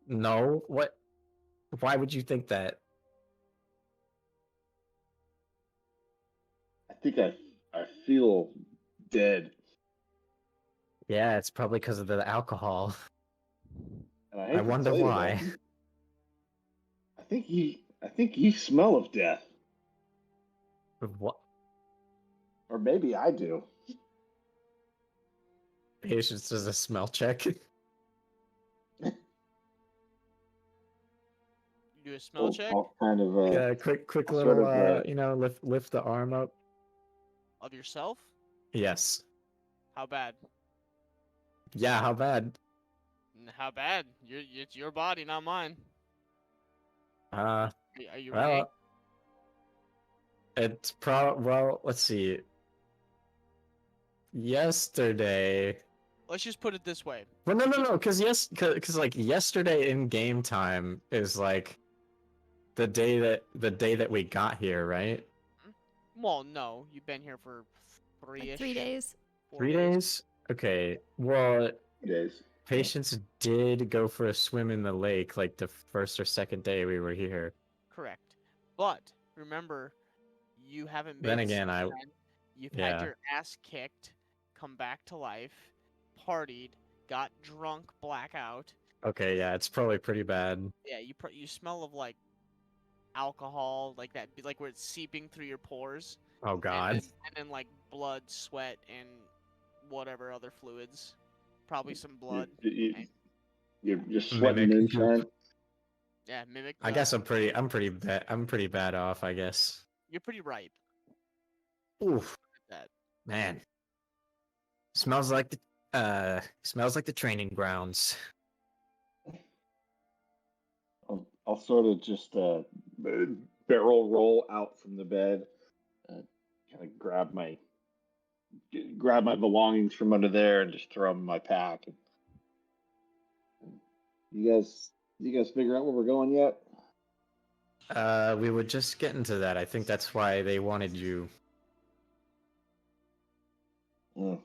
No. What? Why would you think that? I think I feel dead, Yeah, it's probably because of the alcohol. and I hate I to wonder tell you why. that. I think you smell of death, What? or maybe I do. Patience does a smell check. Do a smell check I'll kind of Yeah, quick I'll little, sort of, lift the arm up. of yourself. Yes. How bad? Yeah, how bad? How bad? It's your body, not mine. Uh, Are you ready? well, well, let's see. Yesterday. Let's just put it this way. Well, no, because like yesterday in game time is like the day that we got here, right? Well, no, you've been here for Like 3-ish. 3 days. 4 3 days? Okay. Well, days. Patience did go for a swim in the lake like the first or second day we were here. Correct. But remember, you haven't been. Then again, You've yeah. had your ass kicked, come back to life, partied, got drunk, blackout. Okay, yeah, it's probably pretty bad. Yeah, you smell of like alcohol, like that, like where it's seeping through your pores. Oh God. And then like blood, sweat, and whatever other fluids. Probably some blood. You're sweating Mimic moonshine. Yeah, mimic. I guess I'm pretty bad off, I guess. You're pretty ripe. Oof, That. man. Smells like the training grounds. I'll sort of just barrel roll out from the bed, kind of grab my belongings from under there and just throw them in my pack. You guys figure out where we're going yet? We were just getting to that. I think that's why they wanted you. Mm.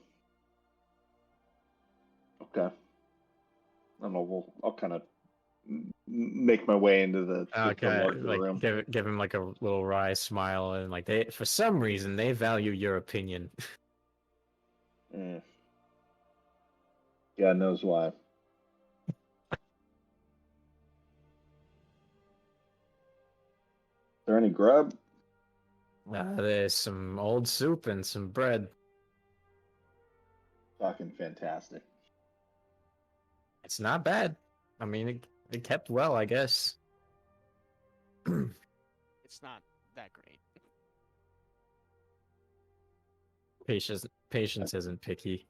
Okay. I don't know. I'll kind of make my way into the larger like room. give him like a little wry smile, and like they, for some reason, they value your opinion. Mm. God knows why. Is there any grub? There's some old soup and some bread. Fucking fantastic. It's not bad. I mean, it kept well, I guess. It's not that great. Patience isn't picky.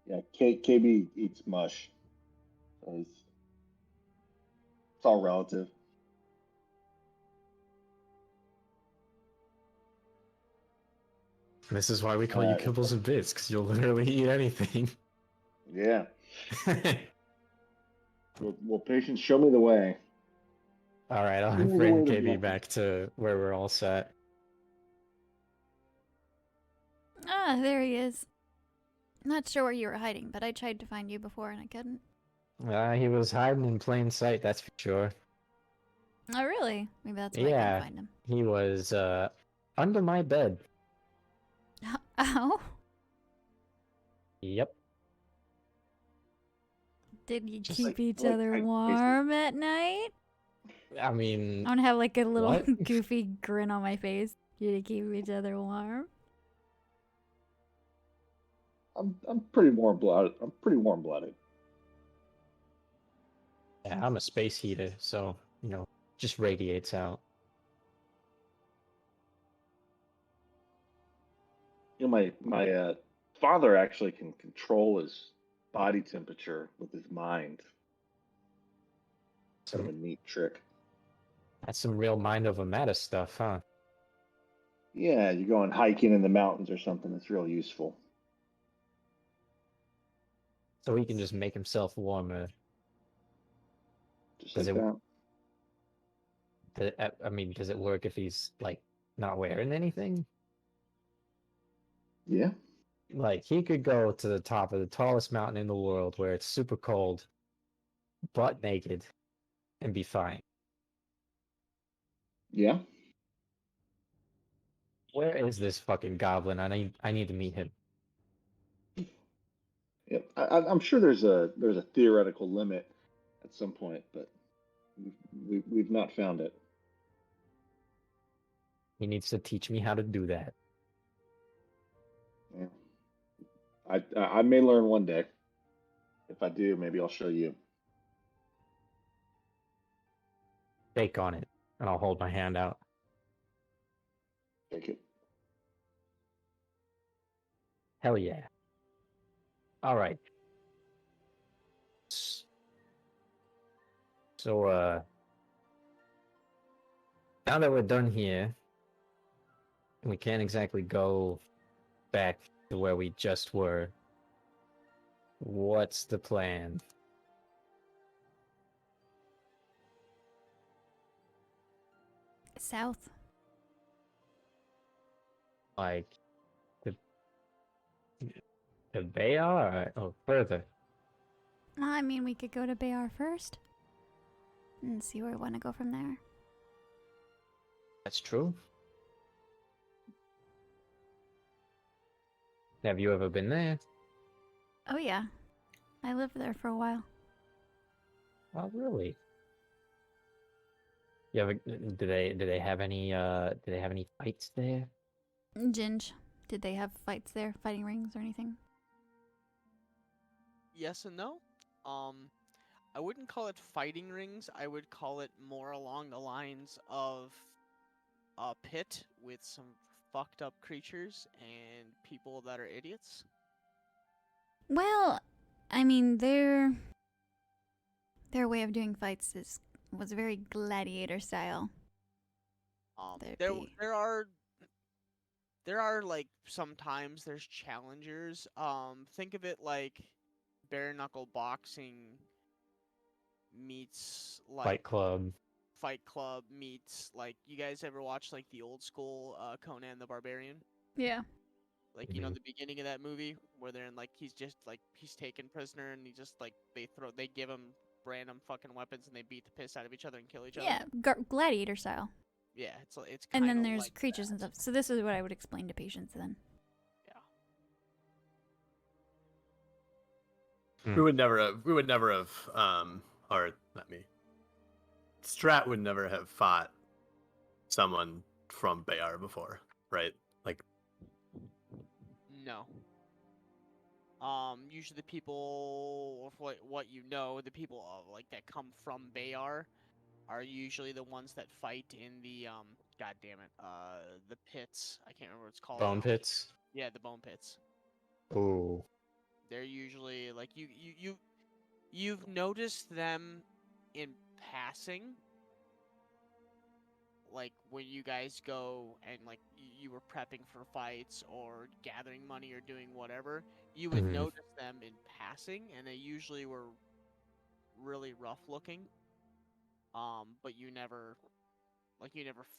Yeah, KB eats mush. So it's all relative. This is why we call you Kibbles and Bits, because you'll literally eat anything. Yeah. Well, Patience, show me the way. All right, I'll Show me the bring way to KB Bluffton. back to where we're all set. Ah, there he is. Not sure where you were hiding, but I tried to find you before and I couldn't. He was hiding in plain sight, that's for sure. Oh, really? Maybe that's why I Yeah, couldn't find him. he was under my bed. Oh? Yep. Did you Just keep like- each like other I- warm at night? I mean, I'm gonna have like a little What? goofy grin on my face. Did you keep each other warm? I'm pretty warm blooded. I'm pretty warm blooded. yeah, I'm a space heater, so just radiates out. You know, my father actually can control his body temperature with his mind. Sort of a neat trick. That's some real mind over matter stuff, huh? Yeah, you're going hiking in the mountains or something. It's real useful. So he can just make himself warmer. Just Does like it- that. I mean, does it work if he's like not wearing anything? Yeah. Like he could go to the top of the tallest mountain in the world where it's super cold, butt naked, and be fine. Yeah. Where is this fucking goblin? I need to meet him. Yeah. I'm sure there's a theoretical limit at some point, but we've not found it. He needs to teach me how to do that. Yeah. I may learn one day. If I do, maybe I'll show you. Bake on it, and I'll hold my hand out. Take it. Hell yeah. All right. So, now that we're done here, we can't exactly go back to where we just were. What's the plan? South. Like, the Bayar? Or further? Well, I mean, we could go to Bayar first and see where we want to go from there. That's true. Have you ever been there? Oh yeah, I lived there for a while. Oh, really? You ever? Do they have any fights there? Ginge, did they have fights there, fighting rings or anything? Yes and no. I wouldn't call it fighting rings. I would call it more along the lines of a pit with some fucked up creatures and people that are idiots. Well, I mean, their way of doing fights was very gladiator style. There'd There be- there are like sometimes there's challengers. Think of it like bare knuckle boxing meets like Fight Club. meets like you guys ever watch like the old school Conan the Barbarian? Yeah. Like you know the beginning of that movie where they're in like he's just like he's taken prisoner and he just like they give him random fucking weapons and they beat the piss out of each other and kill each other. Yeah, gladiator style. Yeah, it's And then kinda there's like creatures and that. stuff. So this is what I would explain to patients then. Yeah. We would never have, or not me. Strat would never have fought someone from Bayar before, right? Like, No. Usually the people, what you know, the people like that come from Bayar are usually the ones that fight in the God damn it, the pits. I can't remember what it's called. Bone now. pits. Yeah, the bone pits. Ooh. They're usually like you've noticed them in passing. Like when you guys go and like you were prepping for fights or gathering money or doing whatever, you would Mhm. notice them in passing, and they usually were really rough looking. But you never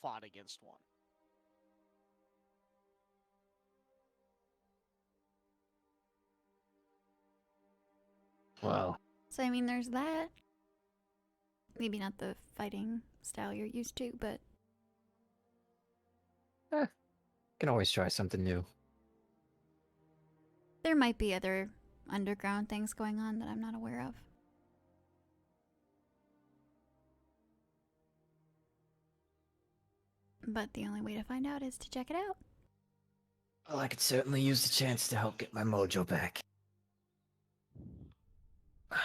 fought against one. Well, So I mean, there's that. Maybe not the fighting style you're used to, but can always try something new. there might be other underground things going on that I'm not aware of. But the only way to find out is to check it out. Well, I could certainly use the chance to help get my mojo back. I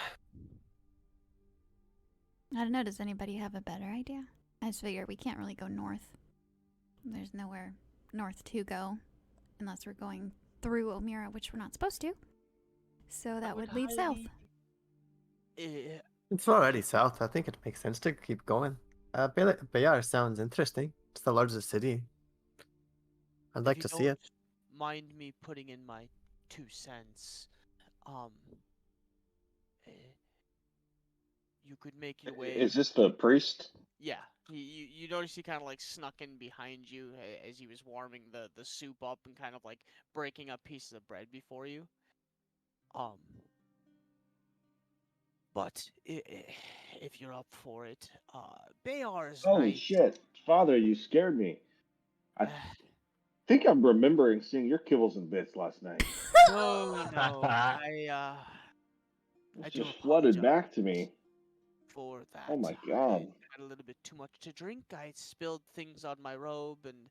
don't know, does anybody have a better idea? I just figure we can't really go north. There's nowhere north to go unless we're going through Omira, which we're not supposed to. So that would leave south. It's already south. I think it makes sense to keep going. Bayar sounds interesting. It's the largest city. I'd like to see it. Mind me putting in my 2 cents. You could make your way. Is this the priest? Yeah, you notice he kind of like snuck in behind you as he was warming the soup up and kind of like breaking up pieces of bread before you. But if you're up for it, Bayar's Holy nice. shit, Father, you scared me. I think I'm remembering seeing your kibbles and bits last night. No, I It do just flooded apologize back to me. for that. Oh my I god. had a little bit too much to drink. I spilled things on my robe, and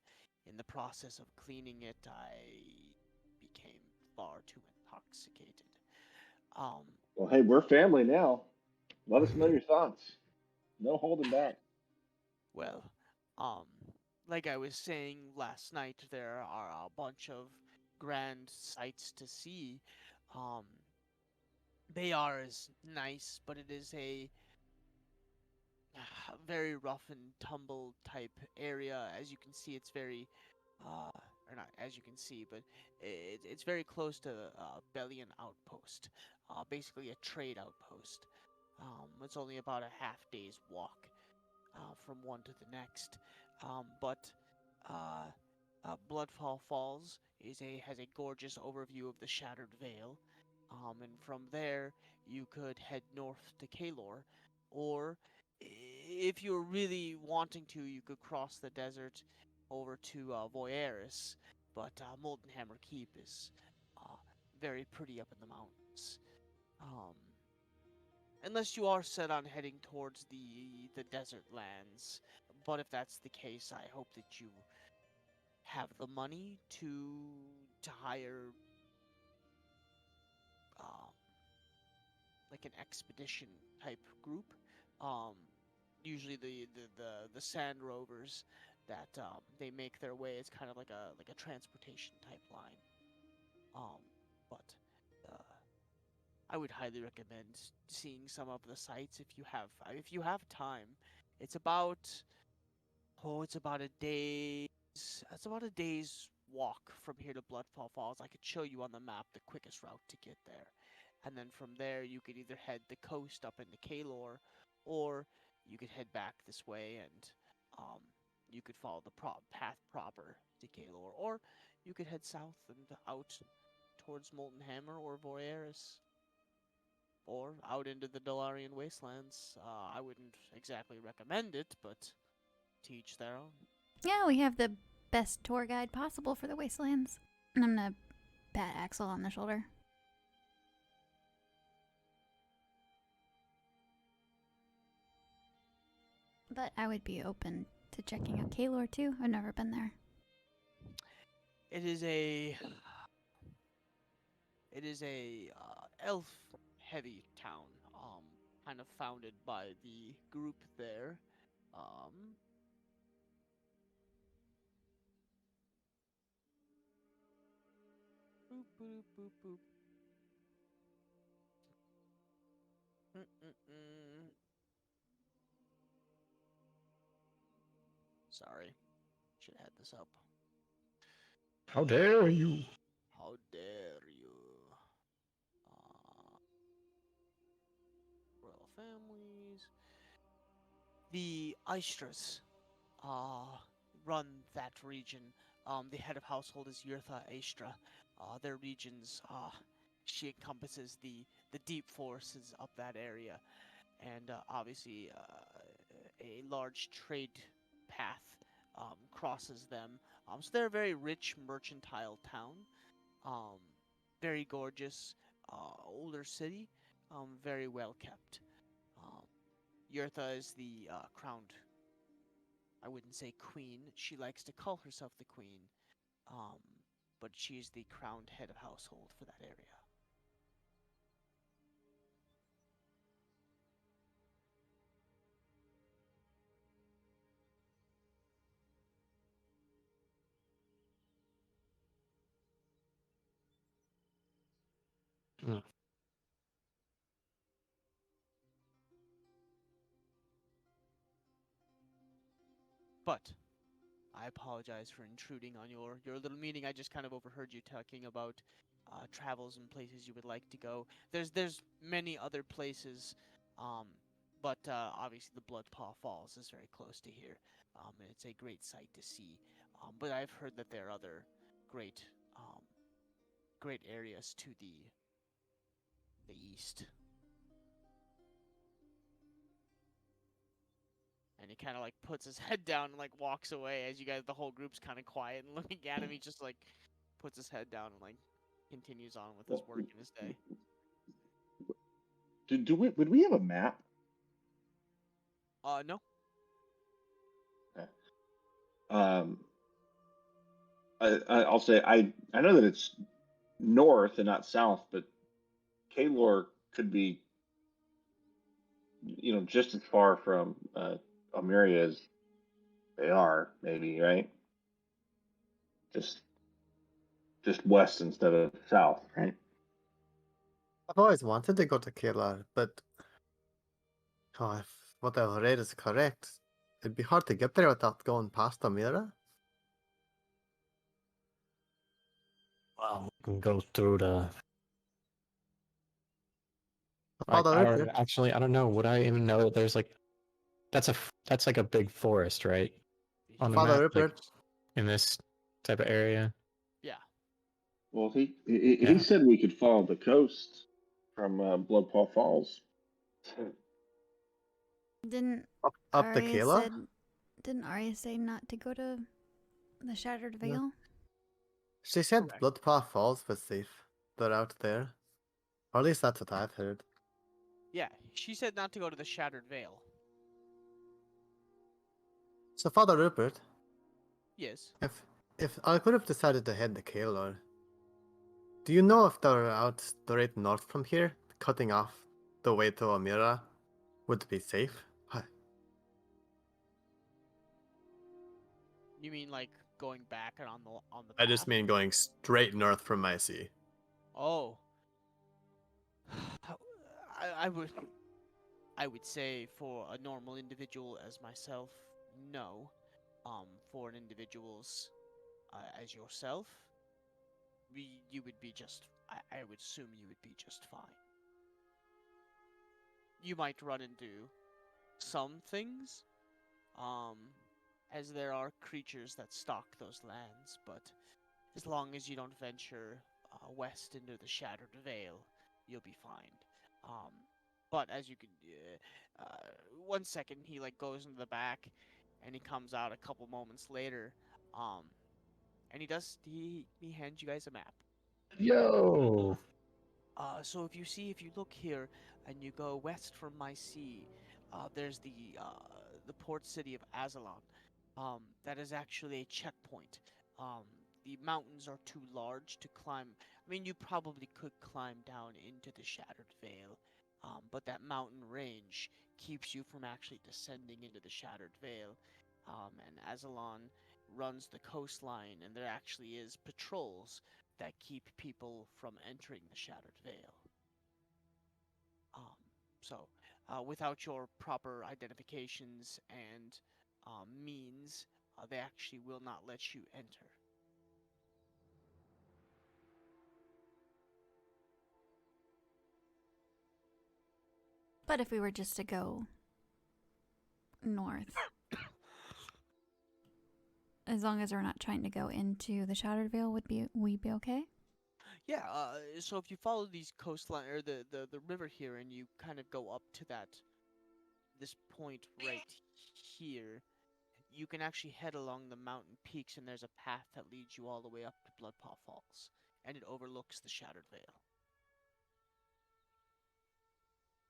in the process of cleaning it, I became far too intoxicated. Well, hey, we're family now. Let us know your thoughts. No holding back. Well, um, like I was saying last night, there are a bunch of grand sights to see. Um, Bayar is nice, but it is a very rough and tumble type area. As you can see, it's very, or not as you can see, but it's very close to Bellion Outpost, basically a trade outpost. It's only about a half day's walk from one to the next, but uh, Bloodfall Falls has a gorgeous overview of the Shattered Vale, and from there you could head north to Kalor, or if you're really wanting to, you could cross the desert over to Voyeris, but Molten Hammer Keep is uh, very pretty up in the mountains. Um, unless you are set on heading towards the desert lands, but if that's the case, I hope that you have the money to hire um, like an expedition type group. Um, Usually the sand rovers that they make their way. It's kind of like a transportation type line. Um, but uh, I would highly recommend seeing some of the sites if you have time. It's about it's about a day. It's about a day's walk from here to Bloodfall Falls. I could show you on the map the quickest route to get there. And then from there, you could either head the coast up into Kalor, or you could head back this way and um, you could follow the path proper to Kalor, or you could head south and out towards Molten Hammer or Voyeris, or out into the Dolarian Wastelands. I wouldn't exactly recommend it, but to each their own. Yeah, we have the best tour guide possible for the Wastelands. And I'm gonna pat Axel on the shoulder. But I would be open to checking out Kalor too. I've never been there. It is a elf heavy town, kind of founded by the group there. Um, boop boop boop boop. Mm-mm-mm. Sorry, should have had this up. How dare you? How dare you? Royal families. The Aistras run that region. The head of household is Yurtha Aistra. Their regions, she encompasses the deep forests up that area, and obviously a large trade path crosses them. So they're a very rich mercantile town. Um, Very gorgeous, older city, very well kept. Um, Yurtha is the crowned, I wouldn't say queen. She likes to call herself the queen, um, but she's the crowned head of household for that area. Mm. But I apologize for intruding on your little meeting. I just kind of overheard you talking about travels and places you would like to go. There's many other places, um, but obviously the Bloodpaw Falls is very close to here, and it's a great sight to see. But I've heard that there are other great um, great areas to the east. And he kind of like puts his head down and like walks away as you guys, the whole group's kind of quiet and looking at him. He just like puts his head down and like continues on with his work and his day. Would we have a map? No. Okay. I'll say I know that it's north and not south, but Kalor could be, just as far from Almeria as they are, maybe, right? Just west instead of south, right? I've always wanted to go to Kayla, but if what I've read is correct, it'd be hard to get there without going past Amira. Well, we can go through the. Father I don't Rupert, actually. I don't know. Would I even know that there's like that's like a big forest, right? On the Father map, like Rupert, in this type of area. Yeah. Well, he Yeah. said we could follow the coast from Bloodpaw Falls. Didn't up to Arya Kayla? didn't Arya say not to go to the Shattered No. Veil? She said Correct. Bloodpaw Falls was safe. They're out there. Or at least that's what I've heard. Yeah, she said not to go to the Shattered Veil. So Father Rupert, Yes. if I could have decided to head to Kayla, do you know if they're out straight north from here, cutting off the way to Amira, would be safe? You mean like going back and on the I just path? mean going straight north from my sea. Oh. I would say for a normal individual as myself, no. For an individual's as yourself, you would be just. I would assume you would be just fine. You might run into some things, as there are creatures that stalk those lands, but as long as you don't venture west into the Shattered Vale, you'll be fine. But as you can, 1 second he like goes into the back, and he comes out a couple moments later, and he hands you guys a map. Yo. So if you look here and you go west from my sea, there's the port city of Azalon. That is actually a checkpoint. The mountains are too large to climb. I mean, you probably could climb down into the Shattered Vale, but that mountain range keeps you from actually descending into the Shattered Vale. And Azalon runs the coastline, and there actually is patrols that keep people from entering the Shattered Vale. Without your proper identifications and means, they actually will not let you enter. But if we were just to go north, as long as we're not trying to go into the Shattered Veil, would we be okay? Yeah, so if you follow these coastline or the river here, and you kind of go up to this point right here, you can actually head along the mountain peaks, and there's a path that leads you all the way up to Bloodpaw Falls, and it overlooks the Shattered Vale.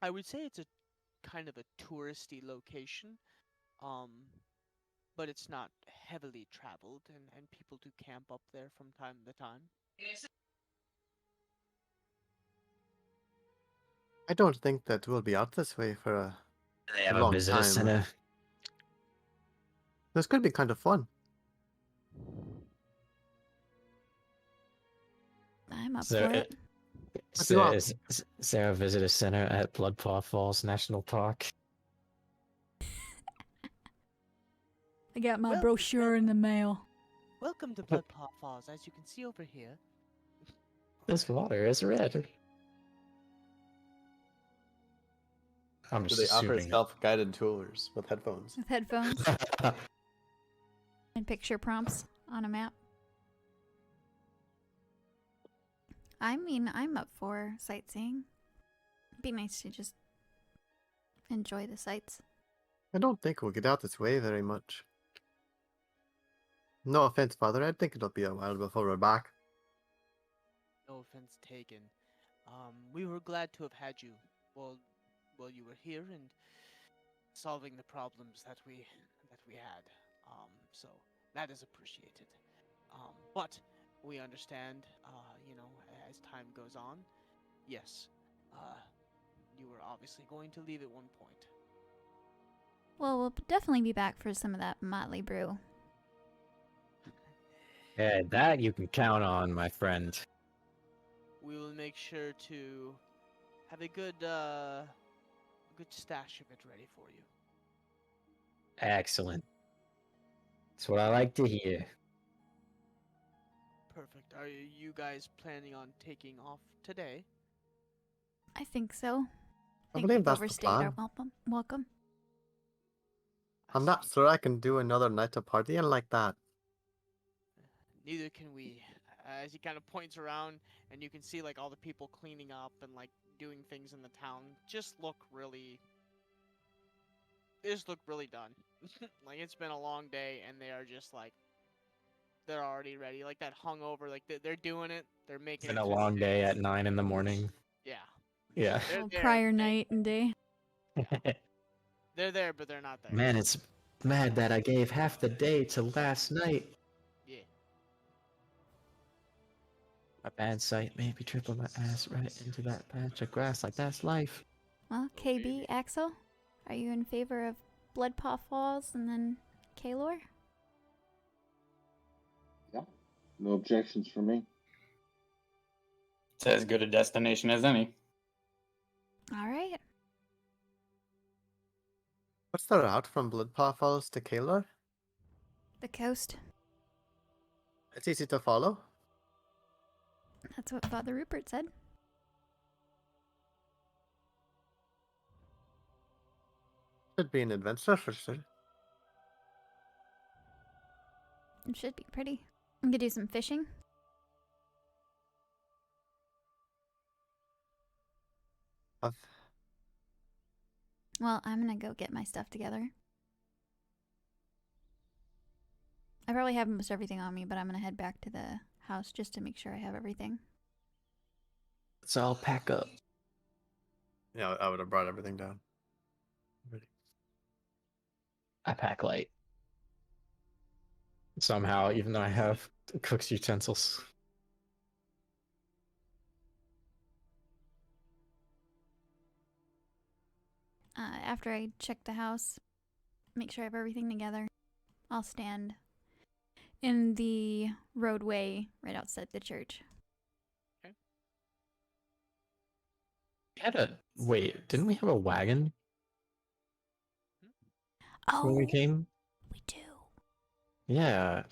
I would say it's a kind of a touristy location, but it's not heavily traveled, and people do camp up there from time to time. I don't think that we'll be out this way for a They have a long visitor time. center. This could be kind of fun. I'm up So for it. What do you want? Is there a visitor center at Bloodpaw Falls National Park? I got my Well, brochure in the mail. Welcome to Bloodpaw Falls, as you can see over here. This water is red. I'm Do just they offer assuming. self-guided tours with headphones? With headphones and picture prompts on a map. I mean, I'm up for sightseeing. It'd be nice to just enjoy the sights. I don't think we'll get out this way very much. No offense, Father. I think it'll be a while before we're back. No offense taken. We were glad to have had you while you were here and solving the problems that we had. So that is appreciated. But we understand, as time goes on, yes, you were obviously going to leave at one point. Well, we'll definitely be back for some of that motley brew. Yeah, that you can count on, my friend. We will make sure to have a good stash of it ready for you. Excellent. That's what I like to hear. Perfect. Are you guys planning on taking off today? I think so. I think believe we've that's the overstayed our plan. welcome. I I'm not see. sure I can do another night of partying like that. Neither can we. As he kind of points around, and you can see like all the people cleaning up and like doing things in the town just look really. They just look really done. Like it's been a long day, and they are just like they're already ready. Like that hungover, like they're doing it. They're making Been it a through the long day. day at 9 in the morning. Yeah, Yeah. they're Well, there. prior but night and day. They're there, but they're not there. Man, it's mad that I gave half the day to last night. Yeah. A bad sight made me triple my ass right into that patch of grass. Like, that's life. Well, Oh, baby. KB, Axel, are you in favor of Bloodpaw Falls and then Kaylor? Yeah. No objections from me. It's as good a destination as any. All right. What's the route from Bloodpaw Falls to Kaylor? The coast. It's easy to follow. That's what Father Rupert said. Should be an adventure for sure. It should be pretty. I'm gonna do some fishing. I've Well, I'm gonna go get my stuff together. I probably have most everything on me, but I'm gonna head back to the house just to make sure I have everything. Let's all pack up. Yeah, I would have brought everything down. Ready. I pack light. Somehow, even though I have cook's utensils. After I check the house, make sure I have everything together, I'll stand in the roadway right outside the church. Wait, didn't we have a wagon Oh, when we came? we do. Yeah.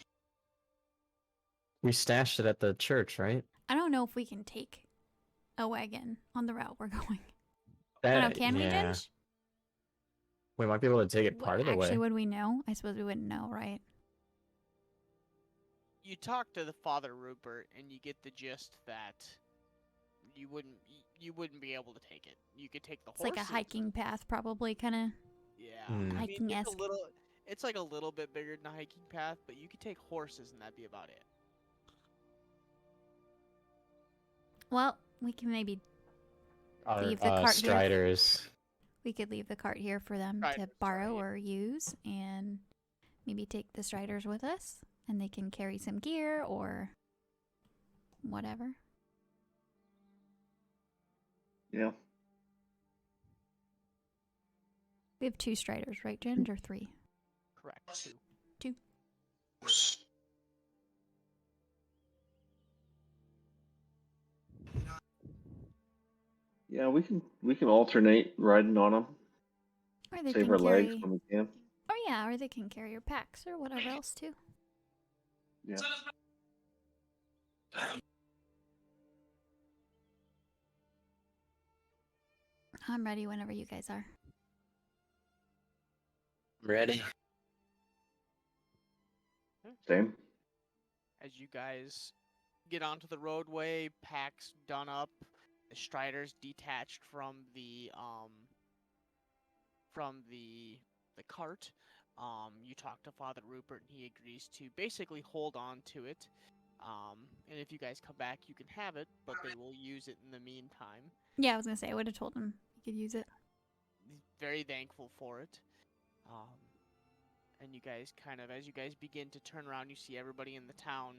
We stashed it at the church, right? I don't know if we can take a wagon on the route we're going. I don't know, can we, yeah. Ginge? We might be able to take it part of the Actually, way. would we know? I suppose we wouldn't know, right? You talk to the Father Rupert, and you get the gist that you wouldn't be able to take it. You could take the It's horses. like a hiking path, probably, kind of. Yeah, Hmm. I mean, Hiking-esque. it's like a little bit bigger than a hiking path, but you could take horses, and that'd be about it. Well, we can maybe Our leave the cart here. Striders. We could leave the cart here for them to Striders, borrow right. or use, and maybe take the Striders with us, and they can carry some gear or whatever. Yeah. We have 2 Striders, right, Ginge, or 3? Correct. 2. Yeah, we can alternate riding on them. Or they Save can our legs carry. when we can. Or yeah, or they can carry your packs or whatever else too. Yeah. I'm ready whenever you guys are. Ready? Same. As you guys get onto the roadway, packs done up, the Striders detached from the cart. You talk to Father Rupert, and he agrees to basically hold on to it. And if you guys come back, you can have it, but they will use it in the meantime. Yeah, I was gonna say I would have told him he could use it. He's very thankful for it. And you guys as you guys begin to turn around, you see everybody in the town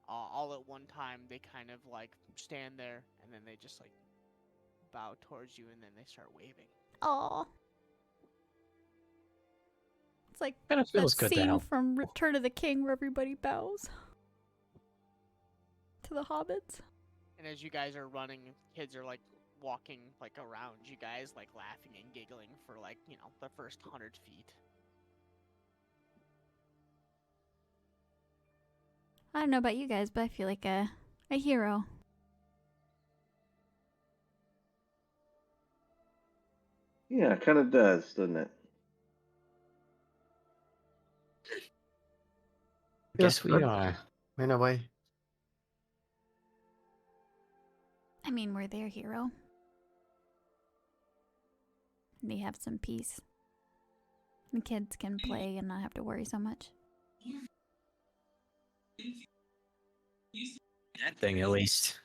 all at one time. They kind of like stand there, and then they just like bow towards you, and then they start waving. Aw. It's like Kind of that feels good to scene help. from Return of the King where everybody bows to the hobbits. And as you guys are running, kids are like walking like around you guys, like laughing and giggling for like, you know, the first 100 feet. I don't know about you guys, but I feel like a hero. Yeah, it kind of does, doesn't it? Guess Yes, we but are. in a way. I mean, we're their hero. They have some peace. The kids can play and not have to worry so much. That thing, at least.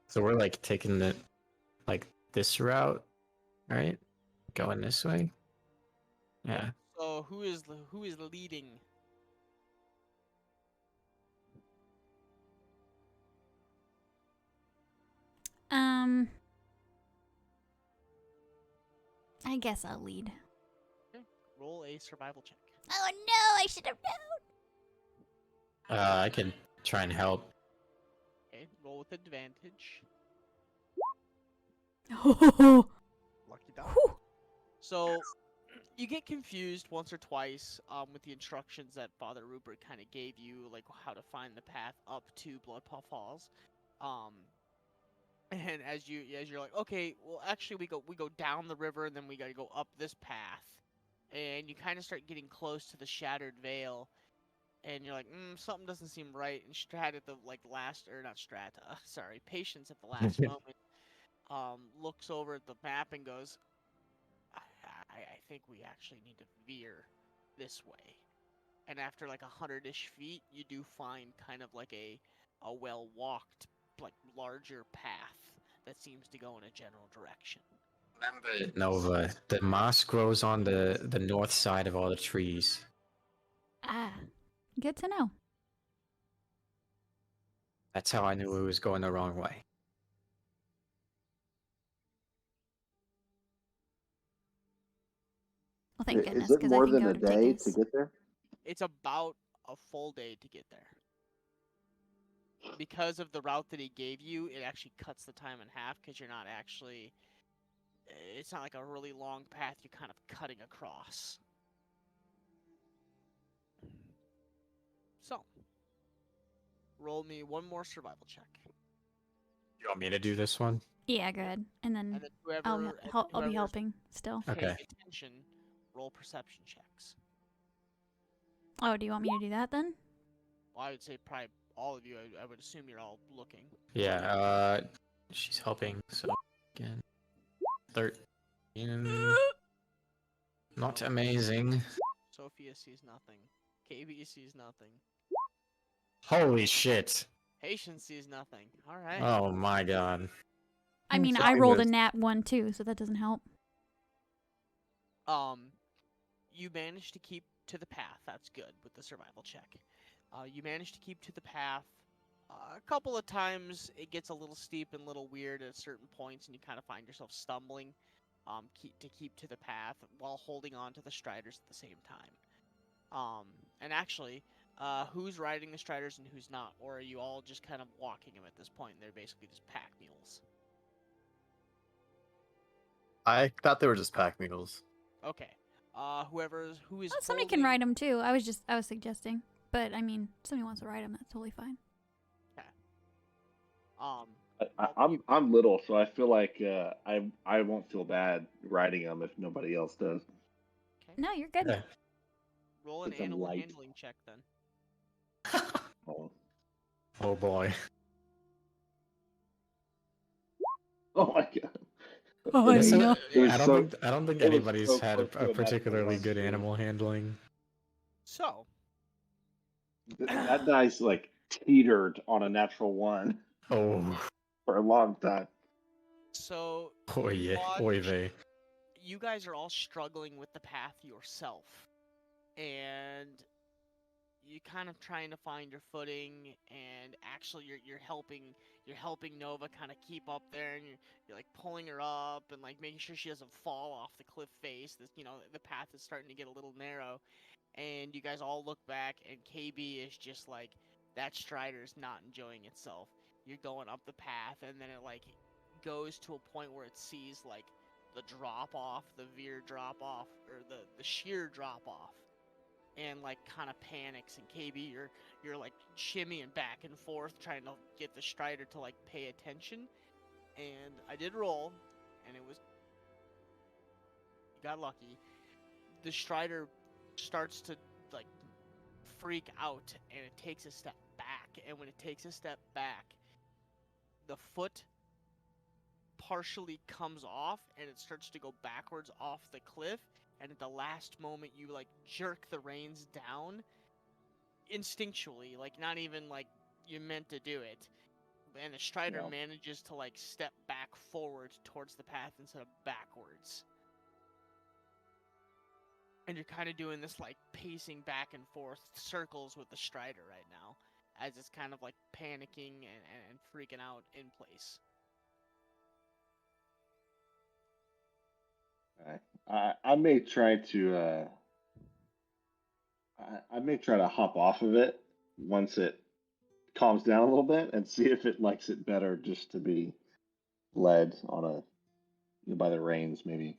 So we're like taking the like this route, right? Going this way. Yeah. So who is leading? I guess I'll lead. Okay. Roll a survival check. Oh no, I should have I can try and help. Okay. Roll with advantage. known. Lucky dog. So you get confused once or twice with the instructions that Father Rupert kind of gave you, like how to find the path up to Bloodpaw Falls. And as you're like, okay, well actually we go down the river and then we gotta go up this path, and you kind of start getting close to the Shattered Veil, and you're like, something doesn't seem right. And Strat at the Patience at the last moment, looks over at the map and goes, I think we actually need to veer this way. And after like 100-ish feet, you do find kind of like a well-walked, like larger path that seems to go in a general direction. Remember, Nova, the moss grows on the north side of all the trees. Ah, good to know. That's how I knew it was going the wrong way. Well, thank Is goodness, it because I more think than I a would have day taken to us. get there? It's about a full day to get there. Because of the route that he gave you, it actually cuts the time in half because you're not actually... It's not like a really long path you're kind of cutting across. So, roll me one more survival check. You want me to do this one? Yeah, go ahead. And And then then whoever, I'll be whoever's helping still. paying Okay. attention, roll perception checks. Oh, do you want me to do that then? Well, I would say probably all of you. I would assume you're all looking. Yeah, she's helping, so again. 13. Not amazing. Sophia sees nothing. KB sees nothing. Holy shit. Patience sees nothing. All right. Oh my god. I mean, So- I rolled a nat 1 too, so that doesn't help. You managed to keep to the path. That's good with the survival check. You managed to keep to the path. A couple of times it gets a little steep and a little weird at certain points, and you kind of find yourself stumbling. Keep to the path while holding on to the striders at the same time. And actually, who's riding the striders and who's not, or are you all just kind of walking them at this point? They're basically just pack mules. I thought they were just pack mules. Okay. Who is Oh, somebody can ride them too. I was suggesting, but I mean, if somebody wants to ride them, that's totally fine. I'm little, so I feel like I won't feel bad riding them if nobody else does. Okay. No, you're good. Yeah. Roll an Since I'm animal light. handling check then. Oh, Oh boy. oh my god! Oh, Yeah, so- no. It was I so- don't think it was anybody's so had close to a a natural particularly one, good too. animal handling. So, That dice like teetered on a natural one Oh. for a long time. so Oh yeah. Watch. Oy vey. you guys are all struggling with the path yourself, and you kind of trying to find your footing, and actually you're helping Nova kind of keep up there, and you're like pulling her up and like making sure she doesn't fall off the cliff face. This, the path is starting to get a little narrow, and you guys all look back, and KB is just like, that Strider's not enjoying itself. You're going up the path, and then it like goes to a point where it sees like the drop off, the veer drop off, or the sheer drop off, and like kind of panics. And KB, you're like shimmying back and forth trying to get the Strider to like pay attention. And I did roll, and you got lucky. The Strider starts to like freak out, and it takes a step back. And when it takes a step back, the foot partially comes off, and it starts to go backwards off the cliff. And at the last moment, you like jerk the reins down instinctually, like not even like you meant to do it. And the Strider Yeah. manages to like step back forward towards the path instead of backwards. And you're kind of doing this like pacing back and forth circles with the Strider right now, as it's kind of like panicking and freaking out in place. I may try to I may try to hop off of it once it calms down a little bit and see if it likes it better just to be led on by the reins maybe.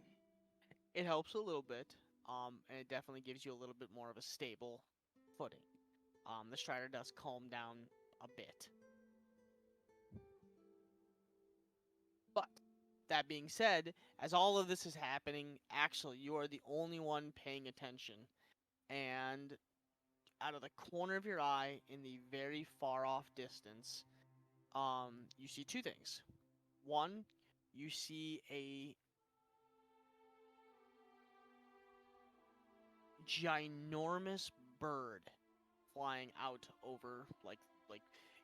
It helps a little bit, and it definitely gives you a little bit more of a stable footing. The Strider does calm down a bit. But that being said, as all of this is happening, actually, you are the only one paying attention. And out of the corner of your eye, in the very far off distance, you see two things. One, you see a ginormous bird flying out over like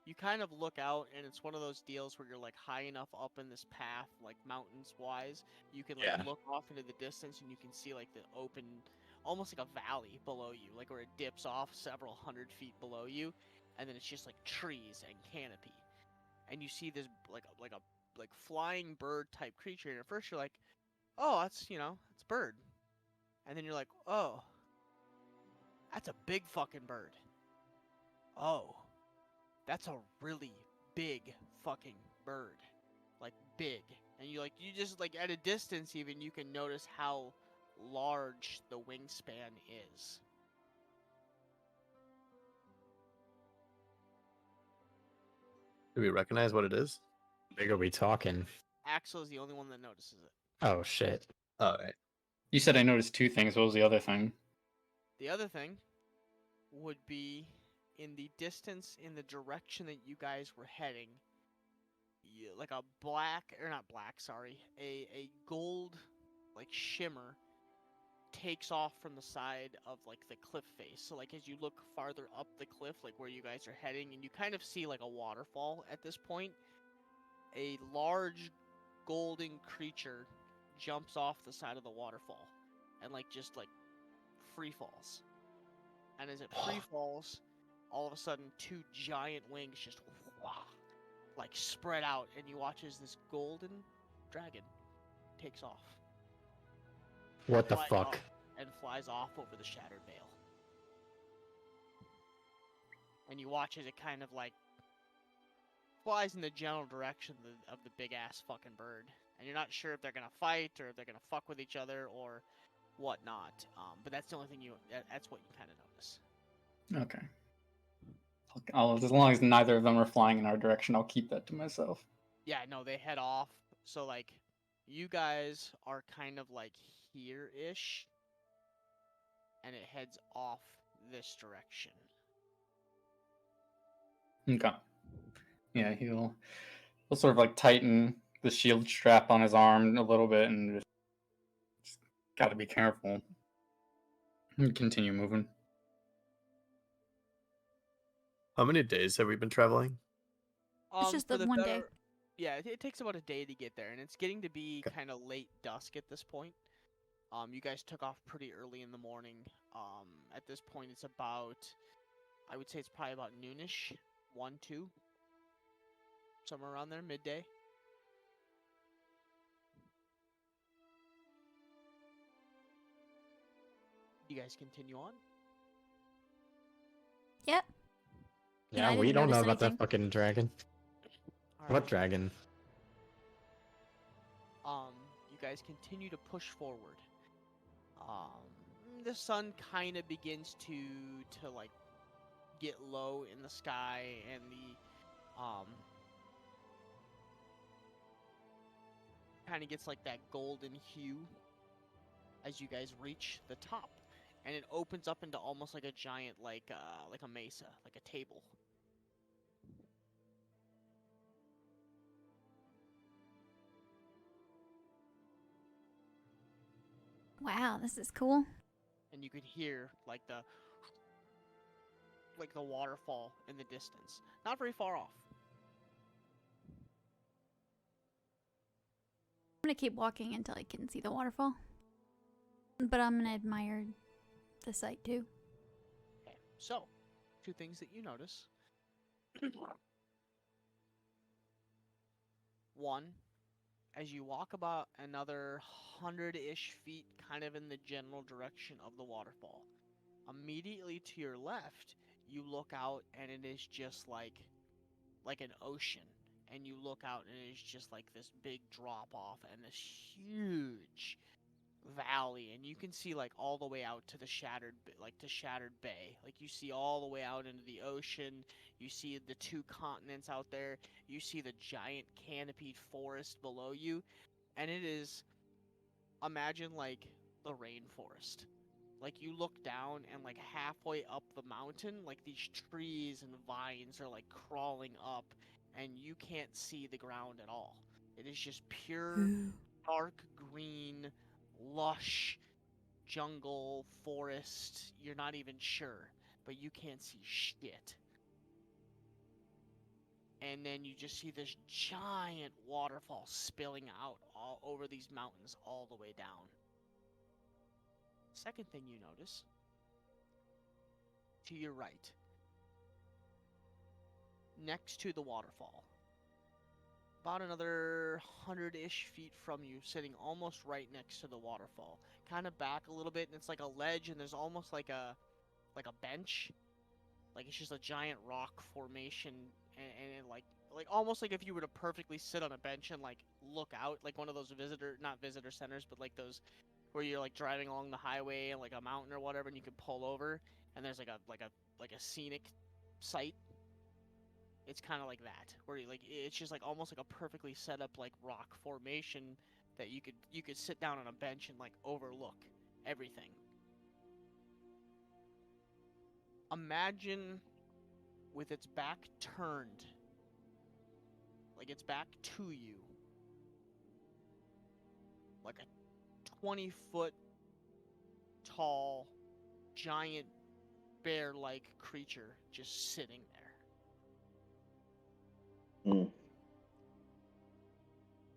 you kind of look out, and it's one of those deals where you're like high enough up in this path, like mountains wise, you can like Yeah. look off into the distance, and you can see like the open, almost like a valley below you, like where it dips off several hundred feet below you, and then it's just like trees and canopy. And you see this like flying bird type creature, and at first you're like, oh, that's it's a bird. And then you're like, oh, that's a big fucking bird. Oh, that's a really big fucking bird. Like big. And you just like at a distance even you can notice how large the wingspan is. Do we recognize what it is? How big are we talking? Axel is the only one that notices it. Oh shit. All right. You said I noticed two things. What was the other thing? The other thing would be in the distance in the direction that you guys were heading, like a a gold like shimmer takes off from the side of like the cliff face. So like as you look farther up the cliff, like where you guys are heading, and you kind of see like a waterfall at this point, a large golden creature jumps off the side of the waterfall and like just like free falls. And as it free falls, all of a sudden two giant wings just like spread out, and you watch as this golden dragon takes off. What the Flies fuck? off and flies off over the Shattered Vale. And you watch as it kind of like flies in the general direction of the big ass fucking bird. And you're not sure if they're gonna fight or if they're gonna fuck with each other or whatnot. But that's the only thing that's what you kind of notice. Okay. As long as neither of them are flying in our direction, I'll keep that to myself. Yeah, no, they head off. So like, you guys are kind of like here-ish, and it heads off this direction. Okay. Yeah, he'll sort of like tighten the shield strap on his arm a little bit and just gotta be careful. And continue moving. How many days have we been traveling? It's just For the one day. better- Yeah, it takes about a day to get there, and it's getting to be Okay. kind of late dusk at this point. You guys took off pretty early in the morning. At this point, it's about I would say it's probably about noonish, 1, 2, somewhere around there, midday. You guys continue on? Yep. You know, Yeah, I we didn't don't know notice about that anything. fucking dragon. All What right. dragon? You guys continue to push forward. The sun kind of begins to like get low in the sky, and the kind of gets like that golden hue as you guys reach the top, and it opens up into almost like a giant like a mesa, like a table. Wow, this is cool. And you could hear like the waterfall in the distance, not very far off. I'm gonna keep walking until I can see the waterfall. But I'm gonna admire the sight too. Okay, so 2 things that you notice. One, as you walk about another 100-ish feet kind of in the general direction of the waterfall, immediately to your left, you look out and it is just like an ocean. And you look out and it is just like this big drop off and this huge valley, and you can see like all the way out to the Shattered Bay. Like you see all the way out into the ocean. You see the 2 continents out there. You see the giant canopied forest below you, and it is, imagine like the rainforest. Like you look down and like halfway up the mountain, like these trees and vines are like crawling up, and you can't see the ground at all. It is just pure dark green, lush jungle, forest. You're not even sure, but you can't see shit. And then you just see this giant waterfall spilling out all over these mountains all the way down. Second thing you notice, to your right, next to the waterfall, about another 100-ish feet from you, sitting almost right next to the waterfall, kind of back a little bit, and it's like a ledge, and there's almost like a bench, like it's just a giant rock formation, and it like almost like if you were to perfectly sit on a bench and like look out, like one of those not visitor centers, but like those where you're like driving along the highway and like a mountain or whatever, and you can pull over, and there's like a scenic site. It's kind of like that, where you, like it's just like almost like a perfectly set up like rock formation that you could sit down on a bench and like overlook everything. Imagine with its back turned, like its back to you, like a 20-foot tall, giant bear-like creature just sitting there.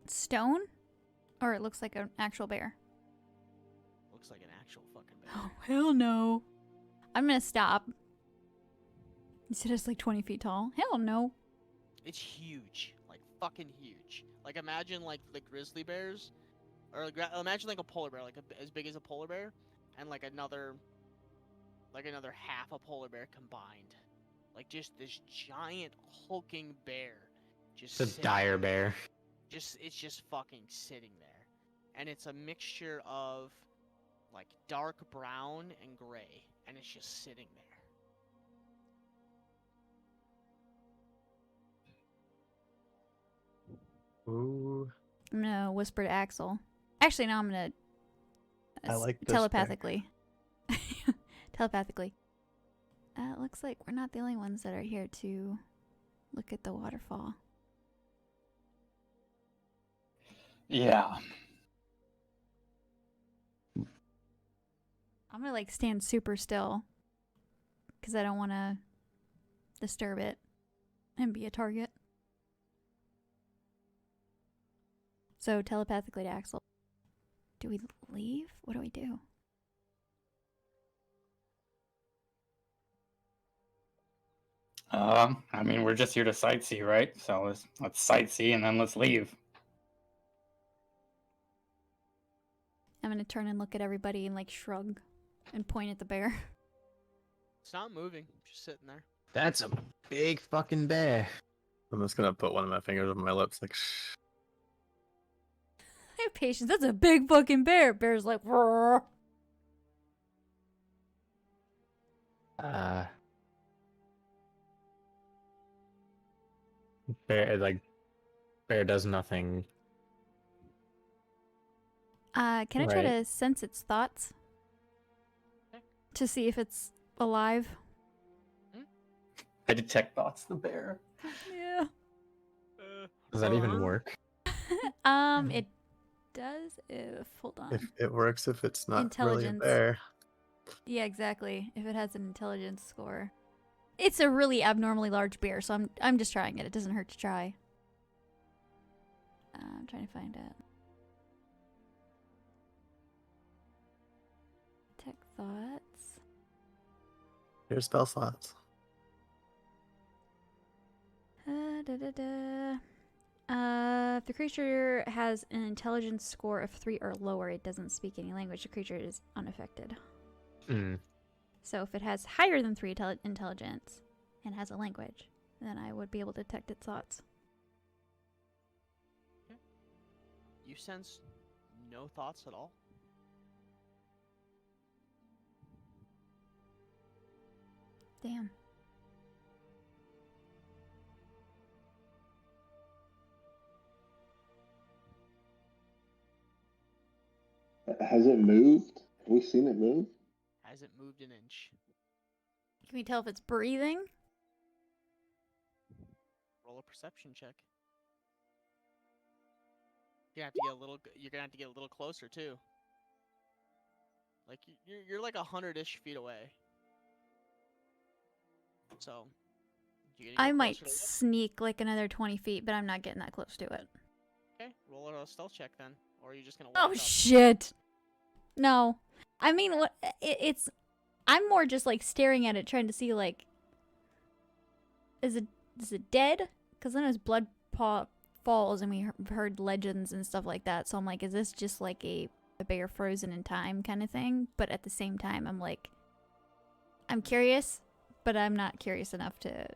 Stone? Or it looks like an actual bear? Looks like an actual fucking bear. Oh, hell no. I'm gonna stop. You said it's like 20 feet tall? Hell no. It's huge, like fucking huge. Like imagine like the grizzly bears, or imagine like a polar bear, like as big as a polar bear, and like another half a polar bear combined. Like just this giant hulking bear, just It's a sitting dire there. bear. It's just fucking sitting there, and it's a mixture of like dark brown and gray, and it's just sitting there. Ooh. I'm gonna whisper to Axel. Actually, no, I'm gonna I like this telepathically. Telepathically. It looks like we're not the only ones that are here to look at the waterfall. Yeah. I'm gonna like stand super still because I don't want to disturb it and be a target. So telepathically to Axel. Do we leave? What do we do? I mean, we're just here to sightsee, right? So let's sightsee and then let's leave. I'm gonna turn and look at everybody and like shrug and point at the bear. It's not moving, just sitting there. That's a big fucking bear. I'm just gonna put one of my fingers on my lips, like, shh. I have patience. That's a big fucking bear. Bear's like, roar. Bear does nothing. Can I try Right. to sense its thoughts? Okay. To see if it's alive? I detect thoughts. The bear. Yeah. Does that even work? It does if, hold on. If it works, if it's not really a Intelligence. bear. Yeah, exactly. If it has an intelligence score. It's a really abnormally large bear, so I'm just trying it. It doesn't hurt to try. I'm trying to find it. Tech thoughts. Here's spell slots. If the creature has an intelligence score of 3 or lower, it doesn't speak any language. The creature is unaffected. So if it has higher than 3 intelligence and has a language, then I would be able to detect its thoughts. You sense no thoughts at all? Damn. Has it moved? Have we seen it move? Hasn't moved an inch. Can we tell if it's breathing? Roll a perception check. You're gonna have to get a little. You're gonna have to get a little closer too. Like you're like 100-ish feet away. So. You gonna I get might closer to look? sneak like another 20 feet, but I'm not getting that close to it. Okay, roll a stealth check then, or are you just gonna? Oh walk up? shit! No, I mean what? It's. I'm more just like staring at it, trying to see like. Is it dead? Because then it's Bloodpaw falls, and we heard legends and stuff like that. So I'm like, is this just like a bear frozen in time kind of thing? But at the same time, I'm like, I'm curious, but I'm not curious enough to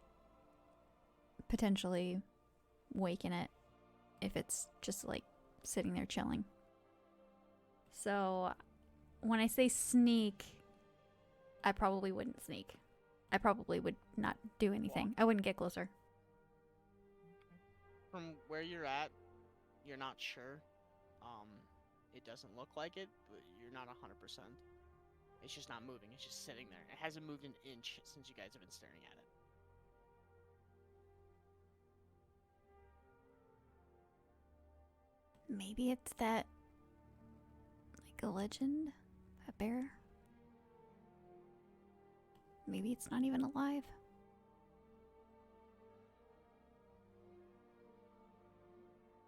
potentially waken it if it's just like sitting there chilling. So when I say sneak, I probably wouldn't sneak. I probably would not do anything. I wouldn't get closer. From where you're at, you're not sure. It doesn't look like it, but you're not 100%. It's just not moving. It's just sitting there. It hasn't moved an inch since you guys have been staring at it. Maybe it's that, like a legend, a bear. Maybe it's not even alive.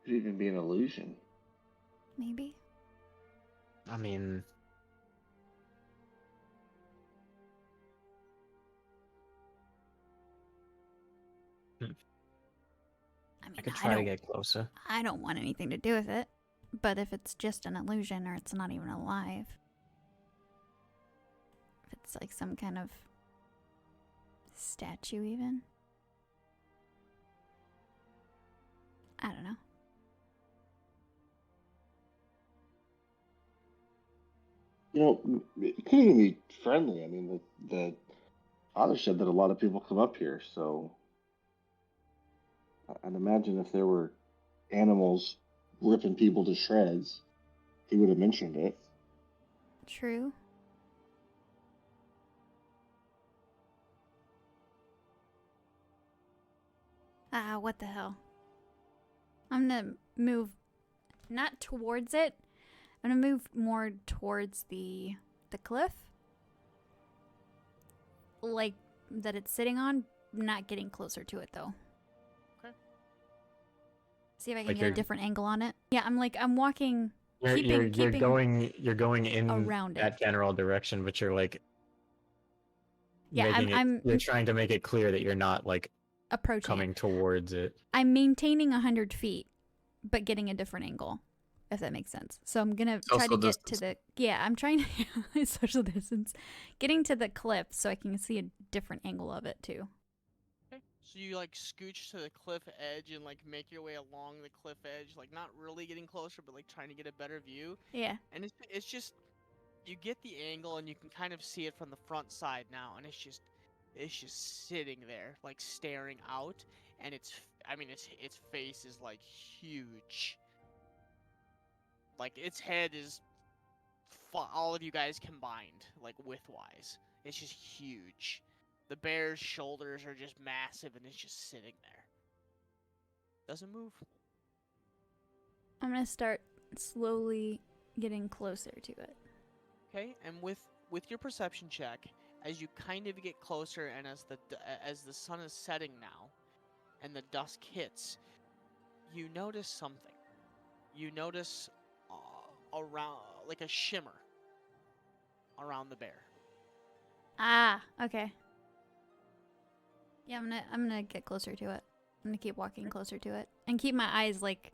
Could even be an illusion. Maybe. I mean, I could try to get closer. I don't want anything to do with it. But if it's just an illusion or it's not even alive, if it's like some kind of statue even, I don't know. You know, it could even be friendly. I mean, the father said that a lot of people come up here, so I'd imagine if there were animals ripping people to shreds, he would have mentioned it. True. Ah, what the hell? I'm gonna move not towards it. I'm gonna move more towards the cliff. Like that it's sitting on, not getting closer to it though. Okay. See if I can Like get a you're- different angle on it. Yeah, I'm walking You're keeping going in around that it. general direction, but you're like Yeah, you're trying to make it clear that you're not like approaching coming it. towards it. I'm maintaining 100 feet, but getting a different angle, if that makes sense. So I'm gonna try to Social get to distance. the I'm trying to social distance, getting to the cliff so I can see a different angle of it too. Okay. So you like scooch to the cliff edge and like make your way along the cliff edge, like not really getting closer, but like trying to get a better view. Yeah. And it's just you get the angle and you can kind of see it from the front side now, and it's just sitting there like staring out, and its face is like huge. Like its head is all of you guys combined, like width-wise. It's just huge. The bear's shoulders are just massive, and it's just sitting there. Doesn't move. I'm gonna start slowly getting closer to it. Okay, and with your perception check, as you kind of get closer, and as the sun is setting now, and the dusk hits, you notice something. You notice around like a shimmer around the bear. Ah, okay. Yeah, I'm gonna get closer to it. I'm gonna keep walking closer to it and keep my eyes like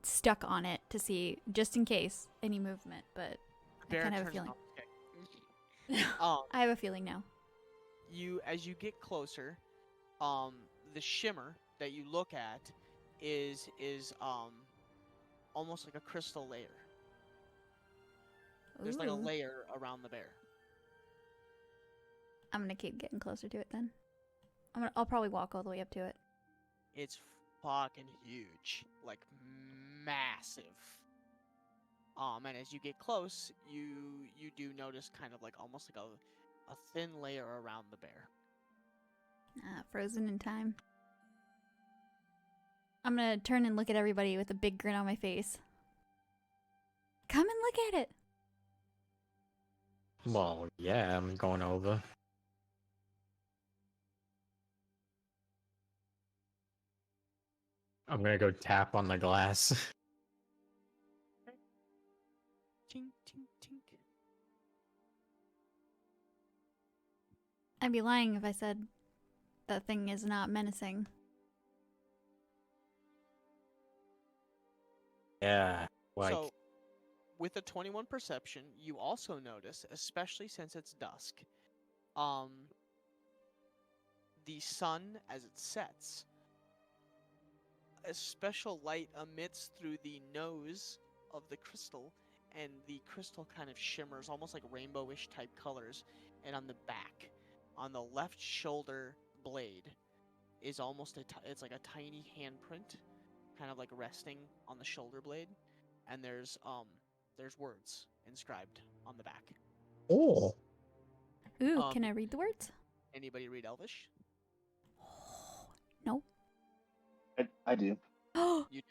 stuck on it to see just in case any movement. But I Bear kind of have a turns feeling. off. I have a feeling now. As you get closer, the shimmer that you look at is almost like a crystal layer. There's like a Ooh. layer around the bear. I'm gonna keep getting closer to it then. I'll probably walk all the way up to it. It's fucking huge, like massive. And as you get close, you do notice kind of like almost like a thin layer around the bear. Frozen in time. I'm gonna turn and look at everybody with a big grin on my face. Come and look at it. Well, yeah, I'm going over. I'm gonna go tap on the glass. Tink, tink, tink. I'd be lying if I said that thing is not menacing. Yeah, like So, with a 21 perception, you also notice, especially since it's dusk, the sun as it sets, a special light emits through the nose of the crystal, and the crystal kind of shimmers, almost like rainbowish type colors. And on the back, on the left shoulder blade, is almost it's like a tiny handprint, kind of like resting on the shoulder blade, and there's words inscribed on the back. oh, Ooh, can I read the words? Anybody read Elvish? No. I do. Oh, You do.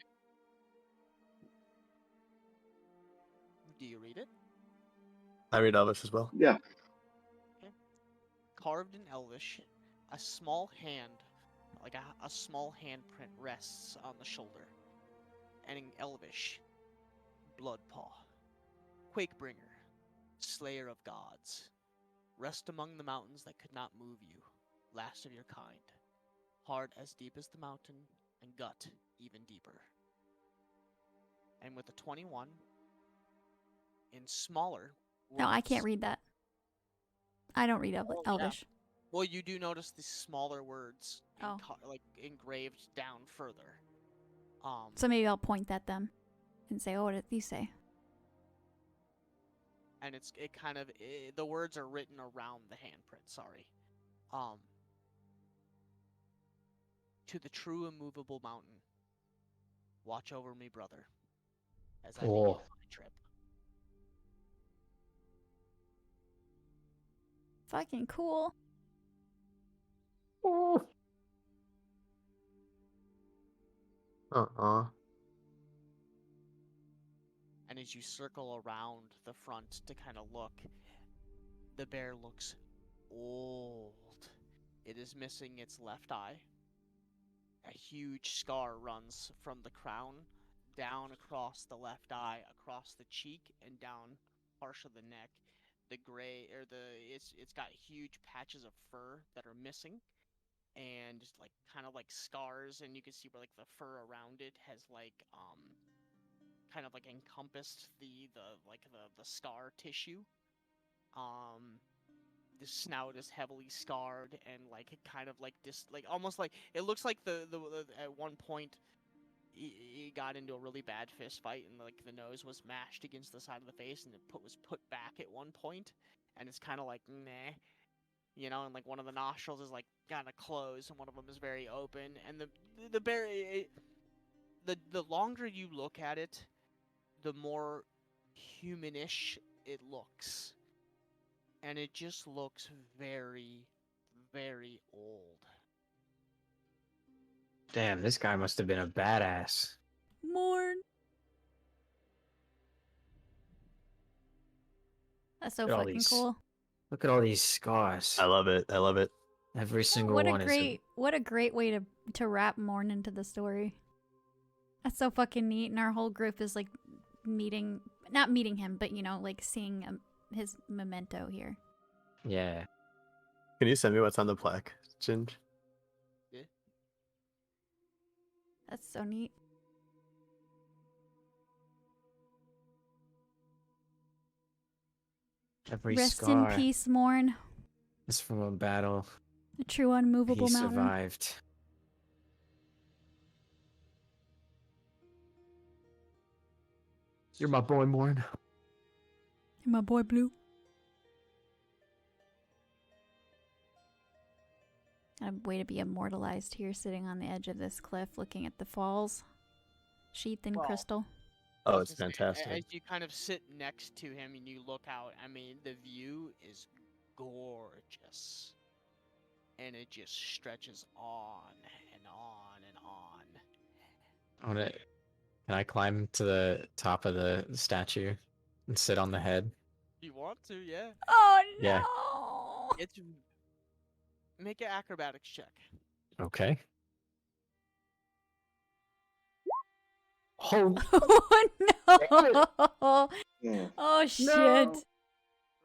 Do you read it? I read Elvish as well. Yeah. Carved in Elvish, a small hand, like a small handprint rests on the shoulder. And in Elvish, Bloodpaw, Quakebringer, Slayer of Gods, rest among the mountains that could not move you, last of your kind, heart as deep as the mountain, and gut even deeper. And with a 21, in smaller words, no, I can't read that. I don't read Oh, yeah. Elvish. Well, you do notice the smaller words, Oh. like engraved down further. So maybe I'll point at them and say, "Oh, what did these say?" And the words are written around the handprint. Sorry. To the true immovable mountain, watch over me, brother, as I begin Oh. my trip. Fucking cool. oh. And as you circle around the front to kind of look, the bear looks old. It is missing its left eye. A huge scar runs from the crown down across the left eye, across the cheek, and down part of the neck. gray or it's got huge patches of fur that are missing, and just like kind of like scars, and you can see where like the fur around it has like kind of like encompassed the scar tissue. The snout is heavily scarred, and like it kind of like like almost like it looks like the at one point he got into a really bad fist fight, and like the nose was mashed against the side of the face, and it was put back at one point, and it's kind of like meh, and like one of the nostrils is like kind of closed, and one of them is very open, and the longer you look at it, the more humanish it looks, and it just looks very, very old. Damn, this guy must have been a badass. Morn. That's so Look at all fucking these- cool. Look at all these scars. I love it. I love it. Every single What one a is great way to wrap Morn into the story. That's so fucking neat, and our whole group is like not meeting him, but like seeing his memento here. Yeah. Can you send me what's on the plaque, Ginge? That's so neat. Every Rest scar in peace, Morn. is from a battle A true unmovable he mountain. survived. You're my boy, Morn. You're my boy, Blue. A way to be immortalized here, sitting on the edge of this cliff, looking at the falls, sheathed in Well, crystal. Oh, it's Just as fantastic. you kind of sit next to him and you look out, I mean, the view is gorgeous. And it just stretches on and on and on. Can I climb to the top of the statue and sit on the head? You want to, yeah. Oh no! Yeah. It's make an acrobatics check. Okay. Oh, Oh no! Yeah. Oh shit! No.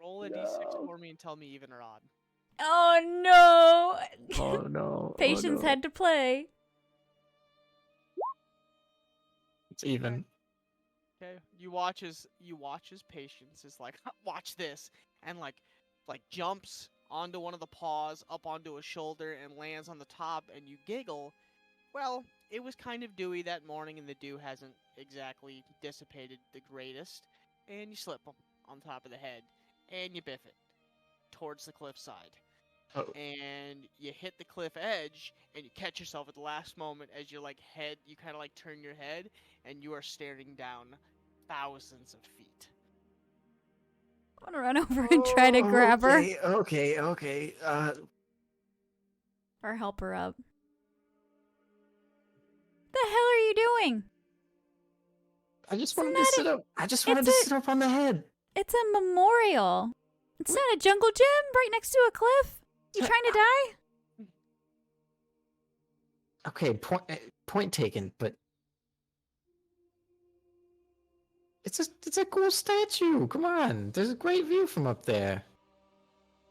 Roll a No. d6 for me and tell me even or odd. Oh no! oh no. Patience had to play. It's even. Okay. You watch as Patience is like, watch this, and like jumps onto one of the paws, up onto a shoulder, and lands on the top, and you giggle. Well, it was kind of dewy that morning, and the dew hasn't exactly dissipated the greatest, and you slip him on top of the head, and you biff it towards the cliffside. Oh. And you hit the cliff edge, and you catch yourself at the last moment as you kind of like turn your head, and you are staring down thousands of feet. I want to run over and try to grab her Okay. or help her up. The hell are you doing? I just It's wanted to not sit a- up. I just wanted to sit up on the head. It's a memorial. It's not a jungle gym right next to a cliff. You trying to die? Okay, point taken, but it's a cool statue. Come on, there's a great view from up there.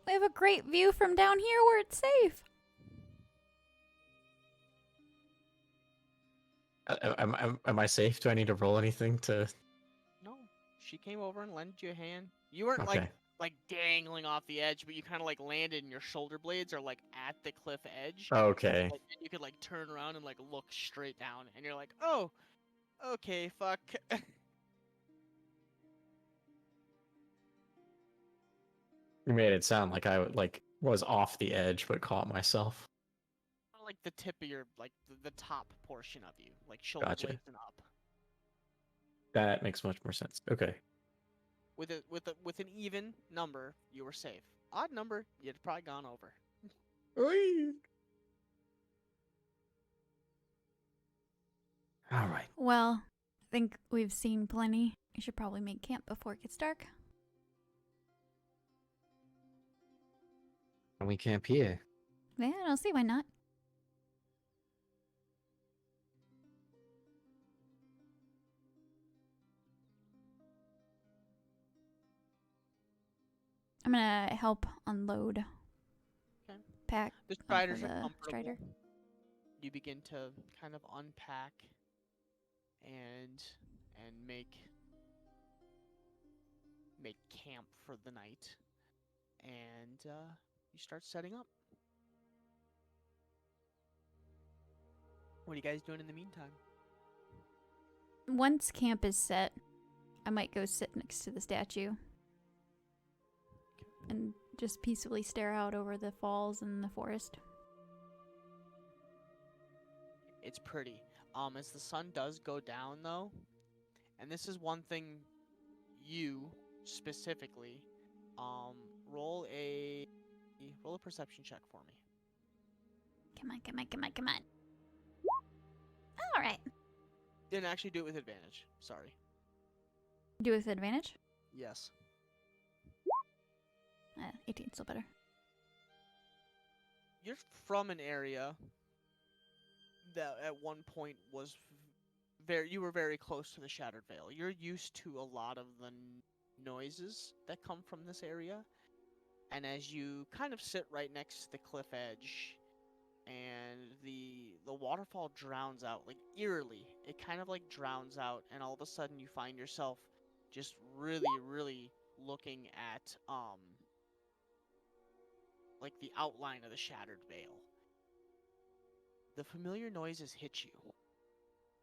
We have a great view from down here where it's safe. Am I safe? Do I need to roll anything to? No, she came over and lended you a hand. You weren't Okay. like dangling off the edge, but you kind of like landed, and your shoulder blades are like at the cliff edge. Okay. Like, and you could like turn around and like look straight down, and you're like, oh, okay, fuck. You made it sound like I was off the edge, but caught myself. Like the tip of your the top portion of you, like shoulder Gotcha. blades and up. That makes much more sense. Okay. With an even number, you were safe. Odd number, you'd probably gone over. All right. Well, I think we've seen plenty. We should probably make camp before it gets dark. And we camp here. Yeah, I don't see why not. gonna help unload. Okay. Pack. The off of striders are the comfortable. strider. You begin to kind of unpack and make camp for the night, and you start setting up. What are you guys doing in the meantime? Once camp is set, I might go sit next to the statue and just peacefully stare out over the falls and the forest. It's pretty. As the sun does go down, though, and this is one thing you specifically, roll a perception check for me. Come on, come on, come on, come on. All right. Didn't actually do it with advantage. Sorry. Do it with advantage? Yes. 18, still better. You're from an area that at one point was you were very close to the Shattered Vale. You're used to a lot of the noises that come from this area. And as you kind of sit right next to the cliff edge and the waterfall drowns out, like eerily, it kind of like drowns out, and all of a sudden you find yourself just really, really looking at like the outline of the Shattered Vale. The familiar noises hit you.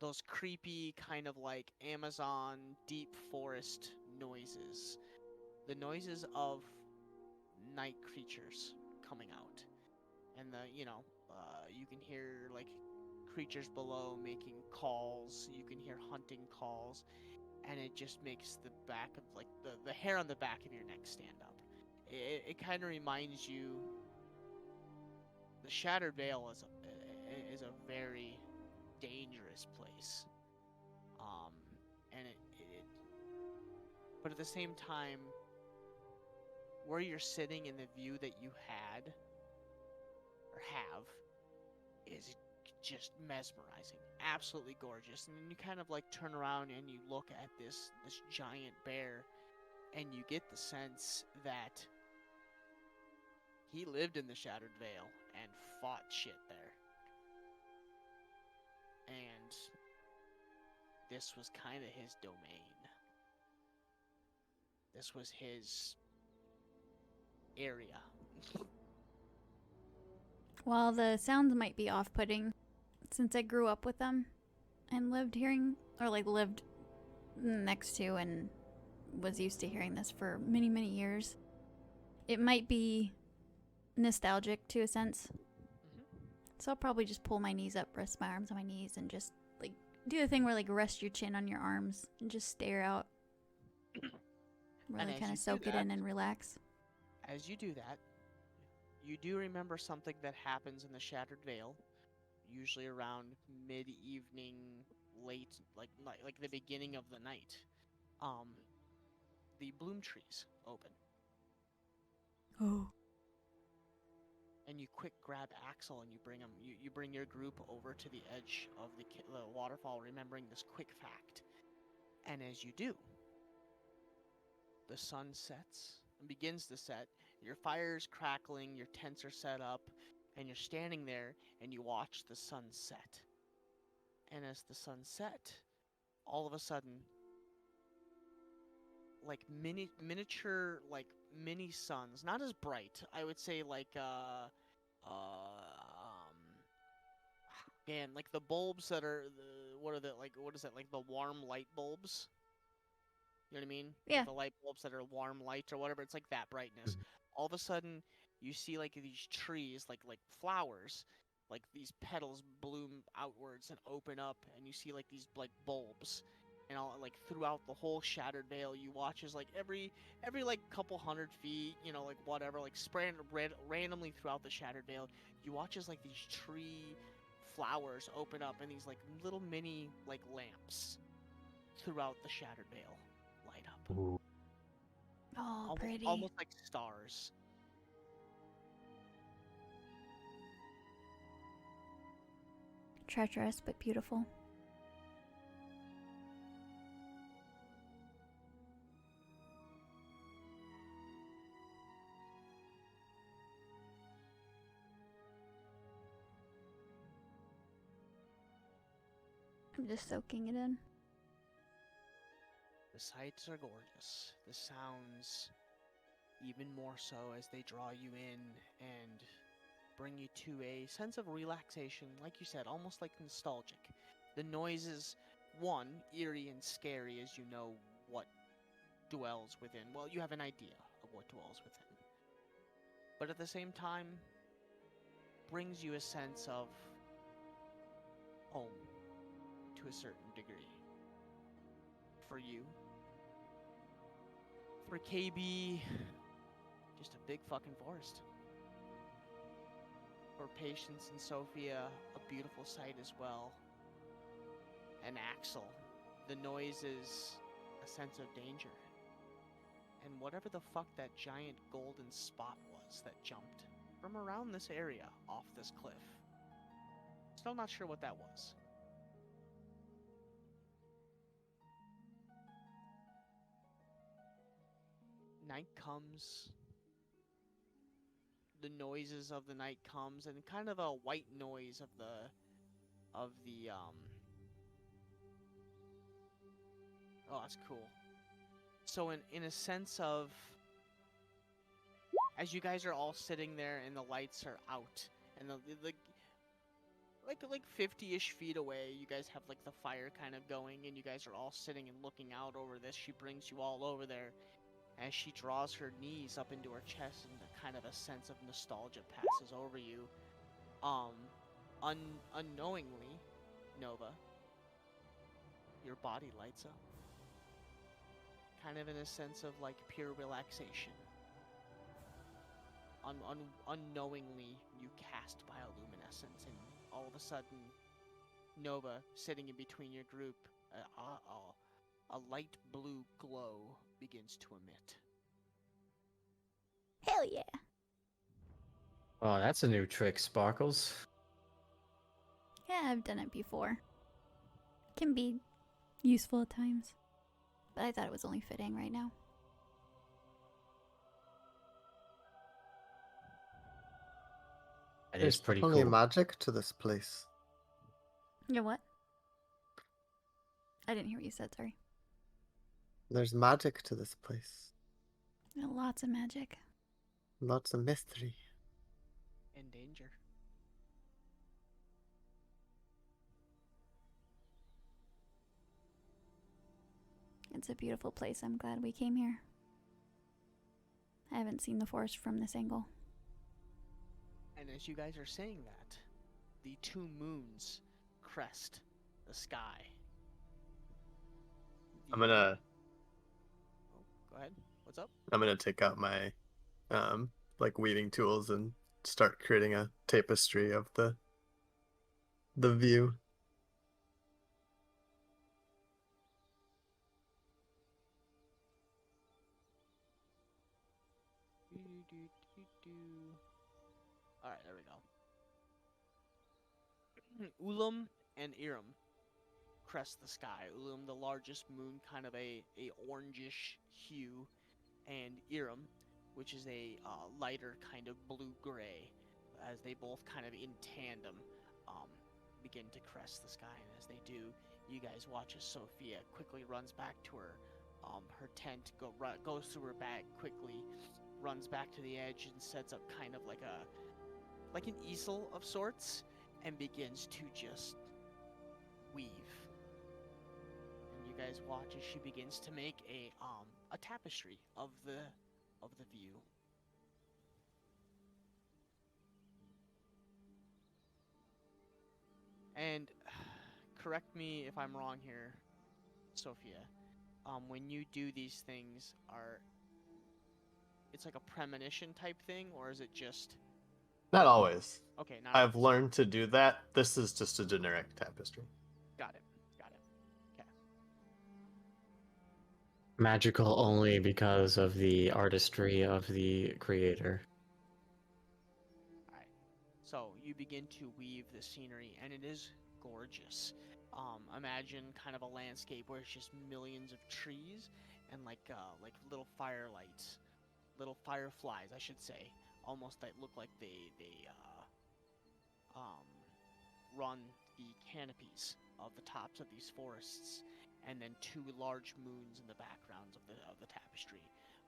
Those creepy kind of like Amazon deep forest noises. The noises of night creatures coming out. And you can hear like creatures below making calls. You can hear hunting calls. And it just makes the back of like the hair on the back of your neck stand up. It kind of reminds you the Shattered Vale is a very dangerous place. But at the same time, where you're sitting and the view that you had or have is just mesmerizing, absolutely gorgeous. And then you kind of like turn around and you look at this giant bear, and you get the sense that he lived in the Shattered Vale and fought shit there. And this was kind of his domain. This was his area. While the sounds might be off-putting, since I grew up with them and lived next to and was used to hearing this for many, many years, it might be nostalgic to a sense. So I'll probably just pull my knees up, rest my arms on my knees, and just like do the thing where like rest your chin on your arms and just stare out. Really kind of soak it in and relax. As you do that, you do remember something that happens in the Shattered Vale, usually around mid-evening, late, like the beginning of the night. The bloom trees open. Oh. And you quick grab Axel and you bring him. You bring your group over to the edge of the waterfall, remembering this quick fact. And as you do, the sun sets and begins to set. Your fire's crackling, your tents are set up, and you're standing there and you watch the sun set. And as the sun set, all of a sudden, like miniature, like mini suns, not as bright. I would say like again, like the bulbs that are what is that, like the warm light bulbs? You know what I mean? Yeah. Like the light bulbs that are warm light or whatever. It's like that brightness. All of a sudden, you see like these trees, like flowers, like these petals bloom outwards and open up, and you see like these like bulbs, and all like throughout the whole Shattered Vale, you watch as like every like couple hundred feet, like whatever, like spread randomly throughout the Shattered Vale, you watch as like these tree flowers open up and these like little mini like lamps throughout the Shattered Vale light up. Ooh. Oh, pretty. Almost like stars. Treacherous but beautiful. I'm just soaking it in. The sights are gorgeous. The sounds even more so as they draw you in and bring you to a sense of relaxation, like you said, almost like nostalgic. The noises, one, eerie and scary as you know what dwells within. Well, you have an idea of what dwells within. But at the same time, brings you a sense of home to a certain degree. For you. For KB, just a big fucking forest. For Patience and Sophia, a beautiful sight as well. And Axel, the noise is a sense of danger. And whatever the fuck that giant golden spot was that jumped from around this area off this cliff. Still not sure what that was. Night comes. The noises of the night comes, and kind of a white noise of the oh, that's cool. So in a sense of, as you guys are all sitting there and the lights are out, and the like 50-ish feet away, you guys have like the fire kind of going, and you guys are all sitting and looking out over this. She brings you all over there. As she draws her knees up into her chest, and kind of a sense of nostalgia passes over you. Unknowingly, Nova, your body lights up. Kind of in a sense of like pure relaxation. Unknowingly, you cast bioluminescence, and all of a sudden, Nova, sitting in between your group, a light blue glow begins to emit. Hell yeah. Oh, that's a new trick, Sparkles. Yeah, I've done it before. Can be useful at times. But I thought it was only fitting right now. That is There's pretty definitely cool. magic to this place. You know what? I didn't hear what you said, sorry. There's magic to this place. Lots of magic. Lots of mystery. And danger. It's a beautiful place. I'm glad we came here. I haven't seen the forest from this angle. And as you guys are saying that, the two moons crest the sky. I'm gonna Oh, go ahead. What's up? take out my like weaving tools and start creating a tapestry of the view. Alright, there we go. Ulam and Iram crest the sky. Ulam, the largest moon, kind of a orangish hue, and Iram, which is a lighter kind of blue-gray, as they both kind of in tandem begin to crest the sky. And as they do, you guys watch as Sophia quickly runs back to her tent, goes through her bag quickly, runs back to the edge and sets up kind of like an easel of sorts, and begins to just weave. And you guys watch as she begins to make a tapestry of the view. And correct me if I'm wrong here, Sophia. When you do these things, it's like a premonition type thing, or is it just Not always. okay? Not I've always. learned to do that. This is just a generic tapestry. Got it. Okay. Magical only because of the artistry of the creator. Alright. So you begin to weave the scenery, and it is gorgeous. Imagine kind of a landscape where it's just millions of trees and like little firelights, little fireflies, I should say, almost that look like they run the canopies of the tops of these forests, and then 2 large moons in the backgrounds of the tapestry.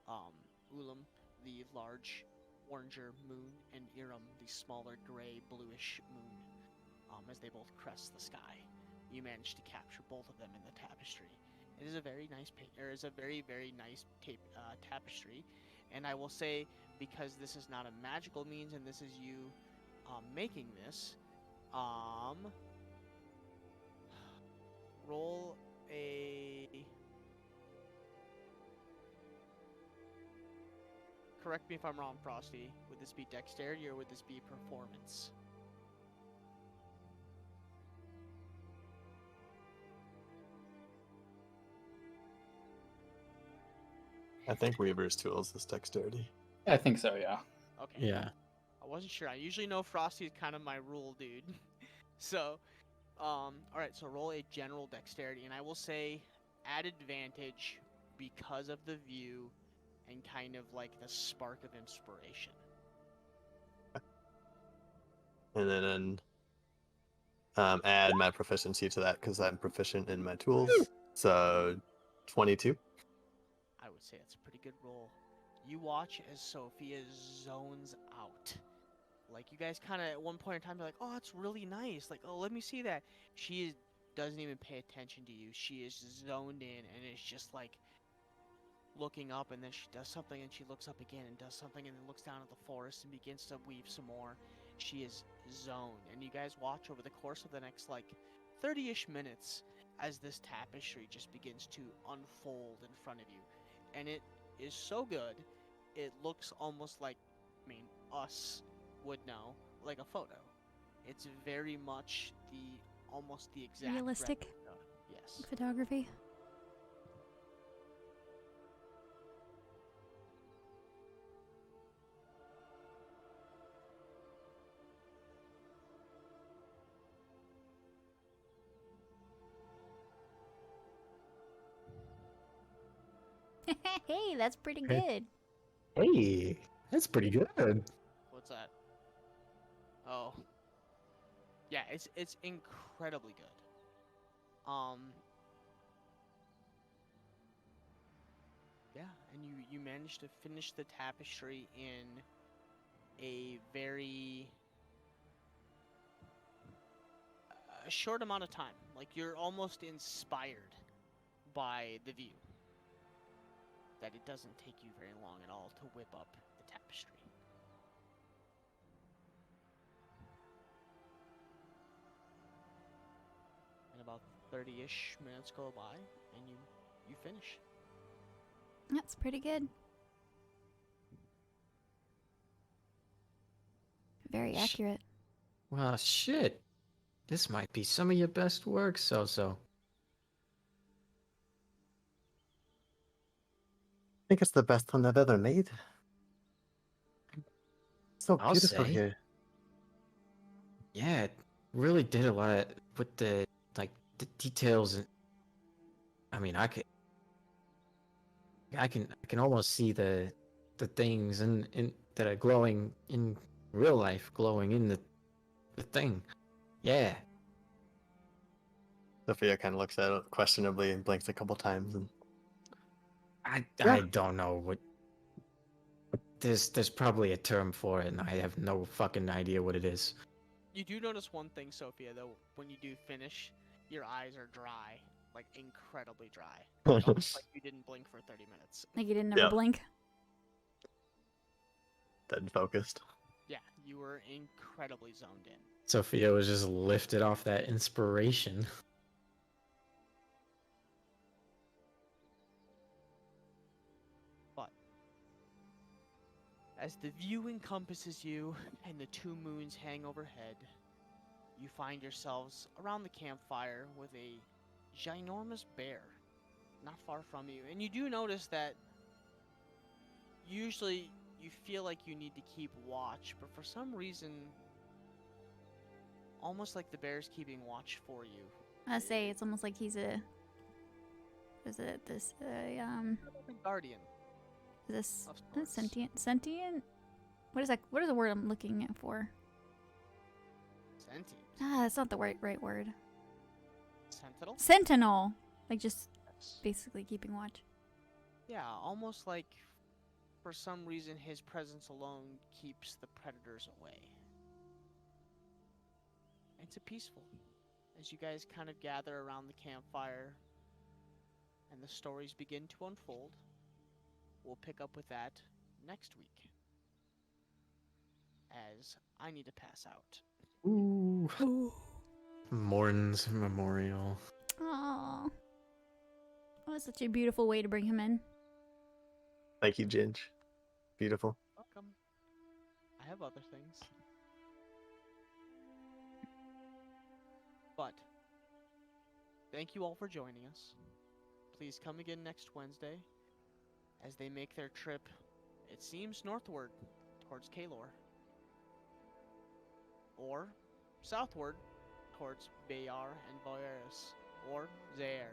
Ulam, the large oranger moon, and Iram, the smaller gray bluish moon, as they both crest the sky. You manage to capture both of them in the tapestry. It is a very nice very nice tapestry, and I will say, because this is not a magical means and this is you making this, roll a. Correct me if I'm wrong, Frosty. Would this be dexterity or would this be performance? I think Weaver's tools is dexterity. I think so, yeah. Okay. Yeah. I wasn't sure. I usually know Frosty is kind of my rule, dude. So, alright, so roll a general dexterity, and I will say add advantage because of the view and kind of like the spark of inspiration. And then add my proficiency to that because I'm proficient in my tools. So 22. I would say that's a pretty good roll. You watch as Sophia zones out. Like, you guys kind of at one point in time be like, oh, that's really nice. Like, oh, let me see that. She doesn't even pay attention to you. She is zoned in, and it's just like looking up, and then she does something, and she looks up again and does something, and then looks down at the forest and begins to weave some more. She is zoned, and you guys watch over the course of the next like 30-ish minutes as this tapestry just begins to unfold in front of you. And it is so good, it looks almost like, I mean, us would know, like a photo. It's very much almost the exact Realistic replica. Yes. photography. Hey, that's pretty good. Hey, that's pretty good. What's that? Oh. Yeah, it's incredibly good. Yeah, and you managed to finish the tapestry in a very a short amount of time. Like, you're almost inspired by the view. That it doesn't take you very long at all to whip up the tapestry. And about 30-ish minutes go by, and you finish. That's pretty good. Very accurate. Well, shit. This might be some of your best work, So. I think it's the best one I've ever made. So I'll beautiful say. here. Yeah, it really did a lot with the details. I mean, I can almost see the things in that are glowing in real life, glowing in the thing. Yeah. Sophia kind of looks at it questionably and blinks a couple times. And I don't know what. There's probably a term for it, and I have no fucking idea what it is. You do notice one thing, Sophia, though, when you do finish, your eyes are dry. Like, incredibly dry. Almost like you didn't blink for 30 minutes. Like you didn't ever Yeah. blink. Dead focused. Yeah, you were incredibly zoned in. Sophia was just lifted off that inspiration. But as the view encompasses you and the 2 moons hang overhead, you find yourselves around the campfire with a ginormous bear not far from you. And you do notice that usually you feel like you need to keep watch, but for some reason, almost like the bear's keeping watch for you. I say it's almost like he's a. Is it this? Guardian. This Of sorts. sentient. What is that? What is the word I'm looking at for? Sentient. Ah, that's not the right word. Sentinel? Sentinel. Like just basically keeping watch. Yeah, almost like for some reason his presence alone keeps the predators away. It's a peaceful as you guys kind of gather around the campfire and the stories begin to unfold. We'll pick up with that next week as I need to pass out. Ooh. Morn's memorial. Oh, that was such a beautiful way to bring him in. Thank you, Ginge. Beautiful. Welcome. I have other things. But thank you all for joining us. Please come again next Wednesday as they make their trip, it seems, northward towards Kalor. Or southward towards Bayar and Boyaris, or Zaire.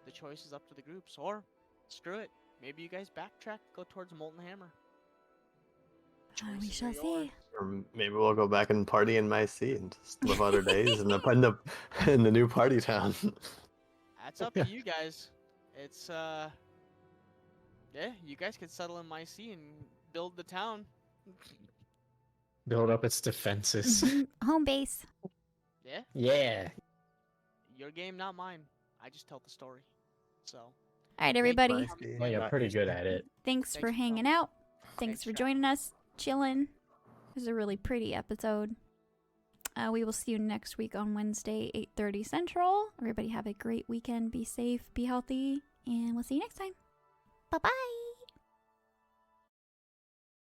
The choice is up to the groups, or screw it. Maybe you guys backtrack, go towards Molten Hammer. We Choices shall are see. yours. Or maybe we'll go back and party in my seat and just live out our days in the new party town. That's up to you guys. It's yeah, you guys could settle in my sea and build the town. Build up its defenses. Home base. Yeah, Yeah. your game, not mine. I just tell the story. So, All right, everybody. My sea, Well, you're not pretty your good sea. at it. Thanks for Thanks for hanging coming. out. Thanks for Thanks, joining us. Chillin'. It was a really pretty episode. We will see you next week on Wednesday, 8:30 Central. Everybody have a great weekend. Be safe, be healthy, and we'll see you next time. Bye-bye.